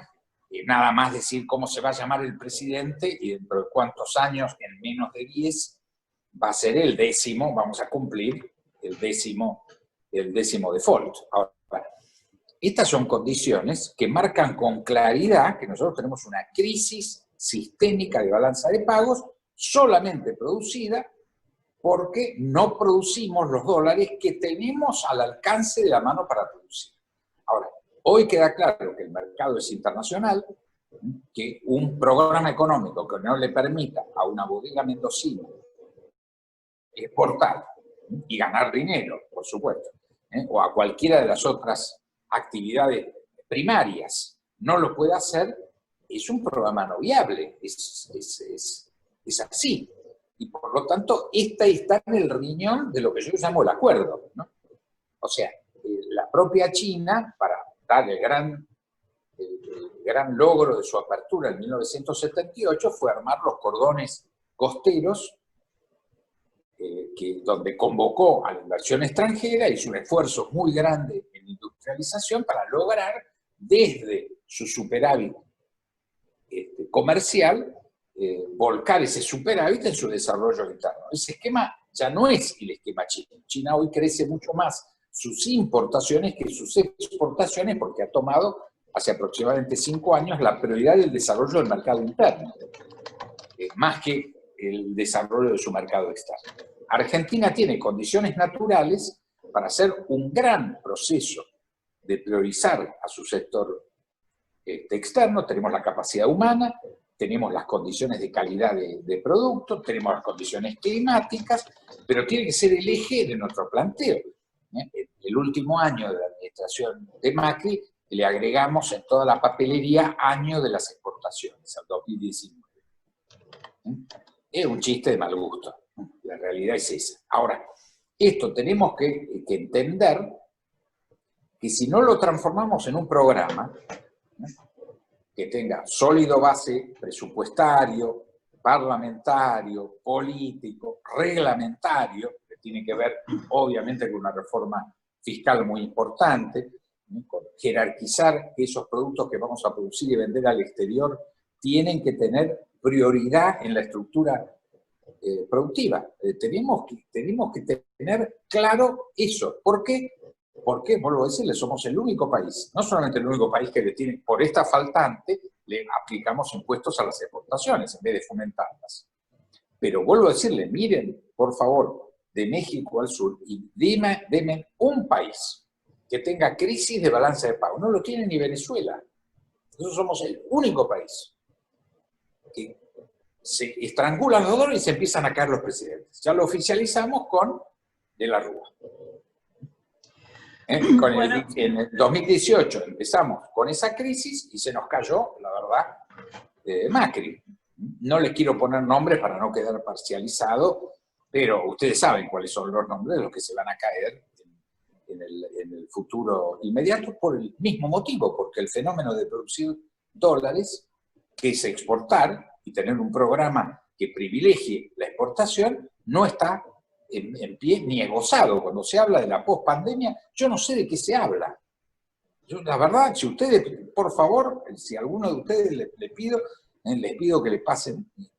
y nada más decir cómo se va a llamar el presidente y dentro de cuántos años, en menos de 10, va a ser el 10º, vamos a cumplir el décimo default. Ahora, estas son condiciones que marcan con claridad que nosotros tenemos una crisis sistémica de balanza de pagos solamente producida porque no producimos los dólares que tenemos al alcance de la mano para producir. Ahora, hoy queda claro que el mercado es internacional, que un programa económico que no le permita a una bodega mendocina exportar y ganar dinero, por supuesto, o a cualquiera de las otras actividades primarias no lo puede hacer, es un programa no viable, es así. Y por lo tanto, esta está en el riñón de lo que yo llamo el acuerdo, ¿no? O sea, la propia China, para dar el gran logro de su apertura en 1978, fue armar los cordones costeros, donde convocó a la inversión extranjera, hizo un esfuerzo muy grande en industrialización para lograr, desde su superávit comercial, volcar ese superávit en su desarrollo interno. Ese esquema ya no es el esquema chino. China hoy crece mucho más sus importaciones que sus exportaciones porque ha tomado hace aproximadamente 5 años la prioridad del desarrollo del mercado interno, más que el desarrollo de su mercado externo. Argentina tiene condiciones naturales para hacer un gran proceso de priorizar a su sector externo. Tenemos la capacidad humana, tenemos las condiciones de calidad de producto, tenemos las condiciones climáticas, pero tiene que ser el eje de nuestro planteo. El último año de la administración de Macri le agregamos en toda la papelería año de las exportaciones, al 2019. Es un chiste de mal gusto, la realidad es esa. Ahora, esto tenemos que entender que si no lo transformamos en un programa que tenga sólido base presupuestario, parlamentario, político, reglamentario, que tiene que ver obviamente con una reforma fiscal muy importante, con jerarquizar que esos productos que vamos a producir y vender al exterior tienen que tener prioridad en la estructura productiva. Tenemos que tener claro eso. ¿Por qué? Porque, vuelvo a decirle, somos el único país, no solamente el único país que le tiene, por esta faltante, le aplicamos impuestos a las exportaciones en vez de fomentarlas. Pero vuelvo a decirle, miren, por favor, de México al sur, y dime un país que tenga crisis de balanza de pago. No lo tiene ni Venezuela. Nosotros somos el único país que se estrangulan los dólares y se empiezan a caer los presidentes. Ya lo oficializamos con De la Rúa. En el 2018 empezamos con esa crisis y se nos cayó, la verdad, Macri. No les quiero poner nombres para no quedar parcializado, pero ustedes saben cuáles son los nombres de los que se van a caer en el futuro inmediato por el mismo motivo, porque el fenómeno de producir dólares, que es exportar y tener un programa que privilegie la exportación, no está en pie ni esbozado. Cuando se habla de la pospandemia, yo no sé de qué se habla. Yo, la verdad, si ustedes, por favor, si a alguno de ustedes les pido que le pasen mi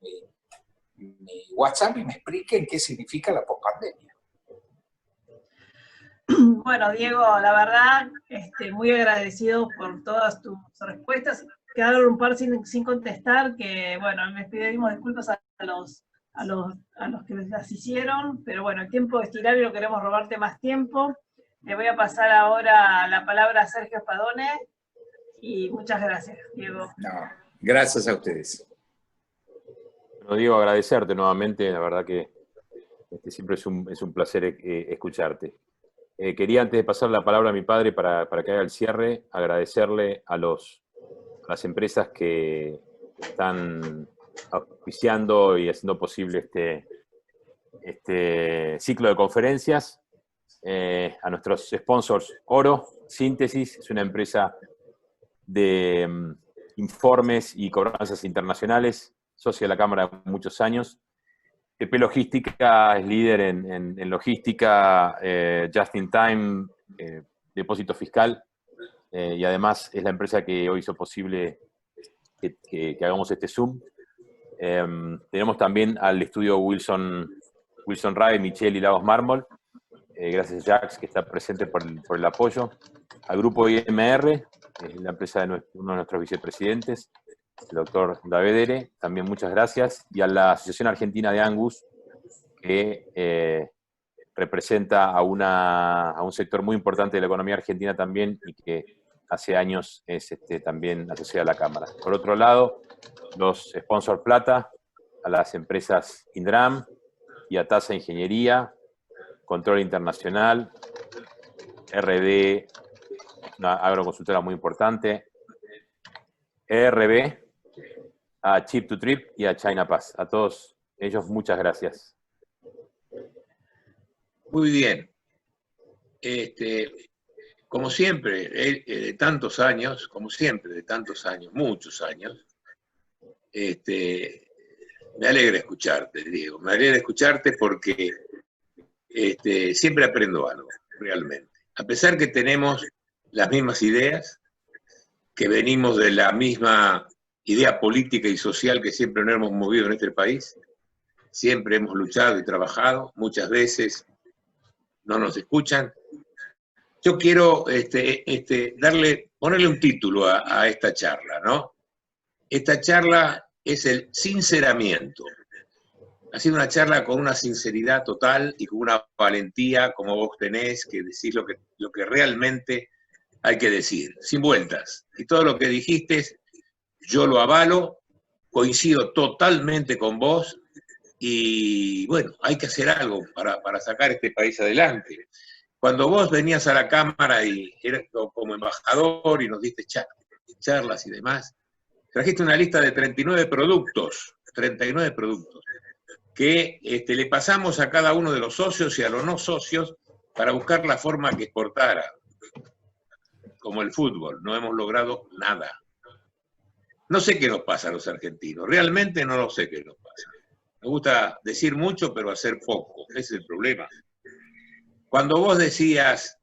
WhatsApp y me expliquen qué significa la pospandemia. Bueno, Diego, la verdad, muy agradecido por todas tus respuestas. Quedaron un par sin contestar, que bueno, les pedimos disculpas a los que las hicieron, pero bueno, el tiempo es tirano y no queremos robarte más tiempo. Le voy a pasar ahora la palabra a Sergio Spadone y muchas gracias, Diego. No, gracias a ustedes. Bueno, Diego, agradecerte nuevamente, la verdad que siempre es un placer escucharte. Quería, antes de pasar la palabra a mi padre para que haga el cierre, agradecerle a las empresas que están auspiciando y haciendo posible este ciclo de conferencias, a nuestros sponsors. Oro Síntesis es una empresa de informes y cobranzas internacionales, socio de la Cámara de muchos años. PP Logística es líder en logística, just in time, depósito fiscal, y además es la empresa que hoy hizo posible que hagamos este Zoom. Tenemos también al estudio Wilson Rae, Michelle y Lagos Mármol. Gracias a Jax, que está presente por el apoyo. Al grupo IMR, la empresa de uno de nuestros vicepresidentes, el doctor Davedere, también muchas gracias. Y a la Asociación Argentina de Angus, que representa a un sector muy importante de la economía argentina también y que hace años es también asociada a la Cámara. Por otro lado, los sponsors plata, a las empresas Indram y Atasa Ingeniería, Control Internacional, RD, una agroconsultora muy importante, ERB, a Chip to Trip y a China Pass. A todos ellos, muchas gracias. Muy bien. Como siempre, de tantos años, muchos años, me alegra escucharte, Diego. Me alegra escucharte porque siempre aprendo algo, realmente. A pesar que tenemos las mismas ideas, que venimos de la misma idea política y social que siempre nos hemos movido en este país, siempre hemos luchado y trabajado, muchas veces no nos escuchan. Yo quiero ponerle un título a esta charla, ¿no? Esta charla es el sinceramiento. Ha sido una charla con una sinceridad total y con una valentía como vos tenés, que decís lo que realmente hay que decir, sin vueltas. Y todo lo que dijiste, yo lo avalo, coincido totalmente con vos, y bueno, hay que hacer algo para sacar este país adelante. Cuando vos venías a la Cámara y eras como embajador y nos diste charlas y demás, trajiste una lista de 39 productos, que le pasamos a cada uno de los socios y a los no socios para buscar la forma que exportara. Como el fútbol, no hemos logrado nada. No sé qué nos pasa a los argentinos, realmente no lo sé qué nos pasa. Me gusta decir mucho, pero hacer poco, ese es el problema. Cuando vos decías,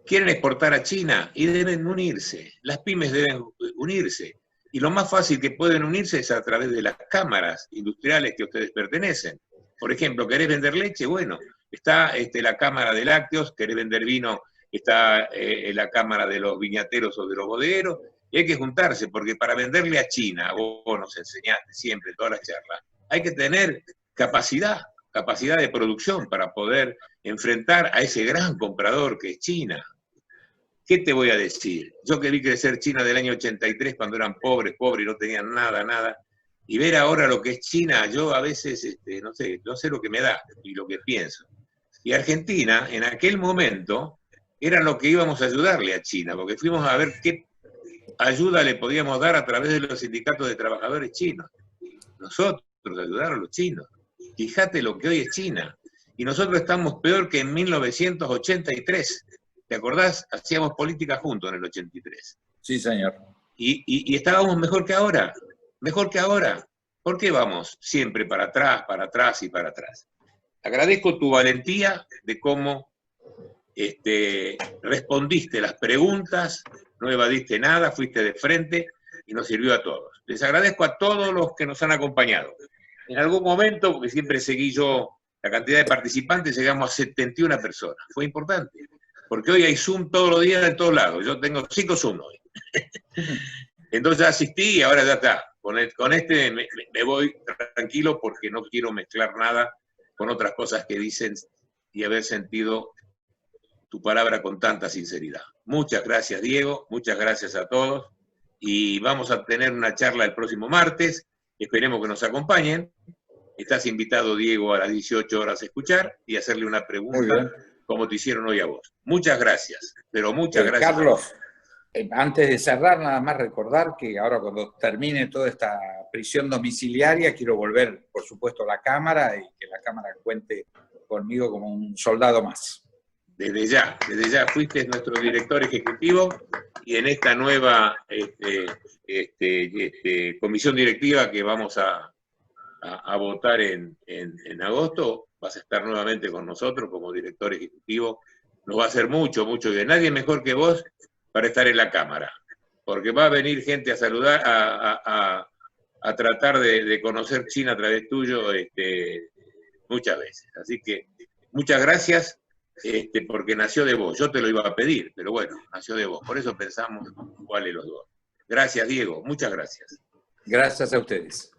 quieren exportar a China y deben unirse. Las pymes deben unirse. Y lo más fácil que pueden unirse es a través de las cámaras industriales que ustedes pertenecen. Por ejemplo, ¿querés vender leche? Bueno, está la Cámara de Lácteos, querés vender vino, está la Cámara de los viñateros o de los bodegueros, y hay que juntarse, porque para venderle a China, vos nos enseñaste siempre en todas las charlas, hay que tener capacidad de producción para poder enfrentar a ese gran comprador que es China. ¿Qué te voy a decir? Yo que vi crecer China del año 83 cuando eran pobres y no tenían nada, y ver ahora lo que es China, yo a veces, no sé lo que me da y lo que pienso. Y Argentina, en aquel momento, era lo que íbamos a ayudarle a China, porque fuimos a ver qué ayuda le podíamos dar a través de los sindicatos de trabajadores chinos. Nosotros ayudar a los chinos. Fíjate lo que hoy es China. Y nosotros estamos peor que en 1983. ¿Te acordás? Hacíamos política juntos en el 83. Sí, señor. Y estábamos mejor que ahora. Mejor que ahora. ¿Por qué vamos siempre para atrás y para atrás? Agradezco tu valentía de cómo respondiste las preguntas, no evadiste nada, fuiste de frente y nos sirvió a todos. Les agradezco a todos los que nos han acompañado. En algún momento, porque siempre seguí yo la cantidad de participantes, llegamos a 71 personas. Fue importante, porque hoy hay Zoom todos los días en todos lados. Yo tengo 5 Zoom hoy. Entonces asistí y ahora ya está. Con este me voy tranquilo porque no quiero mezclar nada con otras cosas que dicen y haber sentido tu palabra con tanta sinceridad. Muchas gracias, Diego, muchas gracias a todos, y vamos a tener una charla el próximo martes, esperemos que nos acompañen. Estás invitado, Diego, a las 18 horas a escuchar y hacerle una pregunta como te hicieron hoy a vos. Muchas gracias, pero muchas gracias. Carlos, antes de cerrar, nada más recordar que ahora cuando termine toda esta prisión domiciliaria, quiero volver, por supuesto, a la Cámara y que la Cámara cuente conmigo como un soldado más. Desde ya fuiste nuestro director ejecutivo y en esta nueva comisión directiva que vamos a votar en agosto, vas a estar nuevamente con nosotros como director ejecutivo. Nos va a hacer mucho bien. Nadie mejor que vos para estar en la Cámara, porque va a venir gente a saludar, a tratar de conocer China a través tuyo muchas veces. Así que muchas gracias. Porque nació de vos. Yo te lo iba a pedir, pero bueno, nació de vos. Por eso pensamos iguales los dos. Gracias, Diego. Muchas gracias. Gracias a ustedes.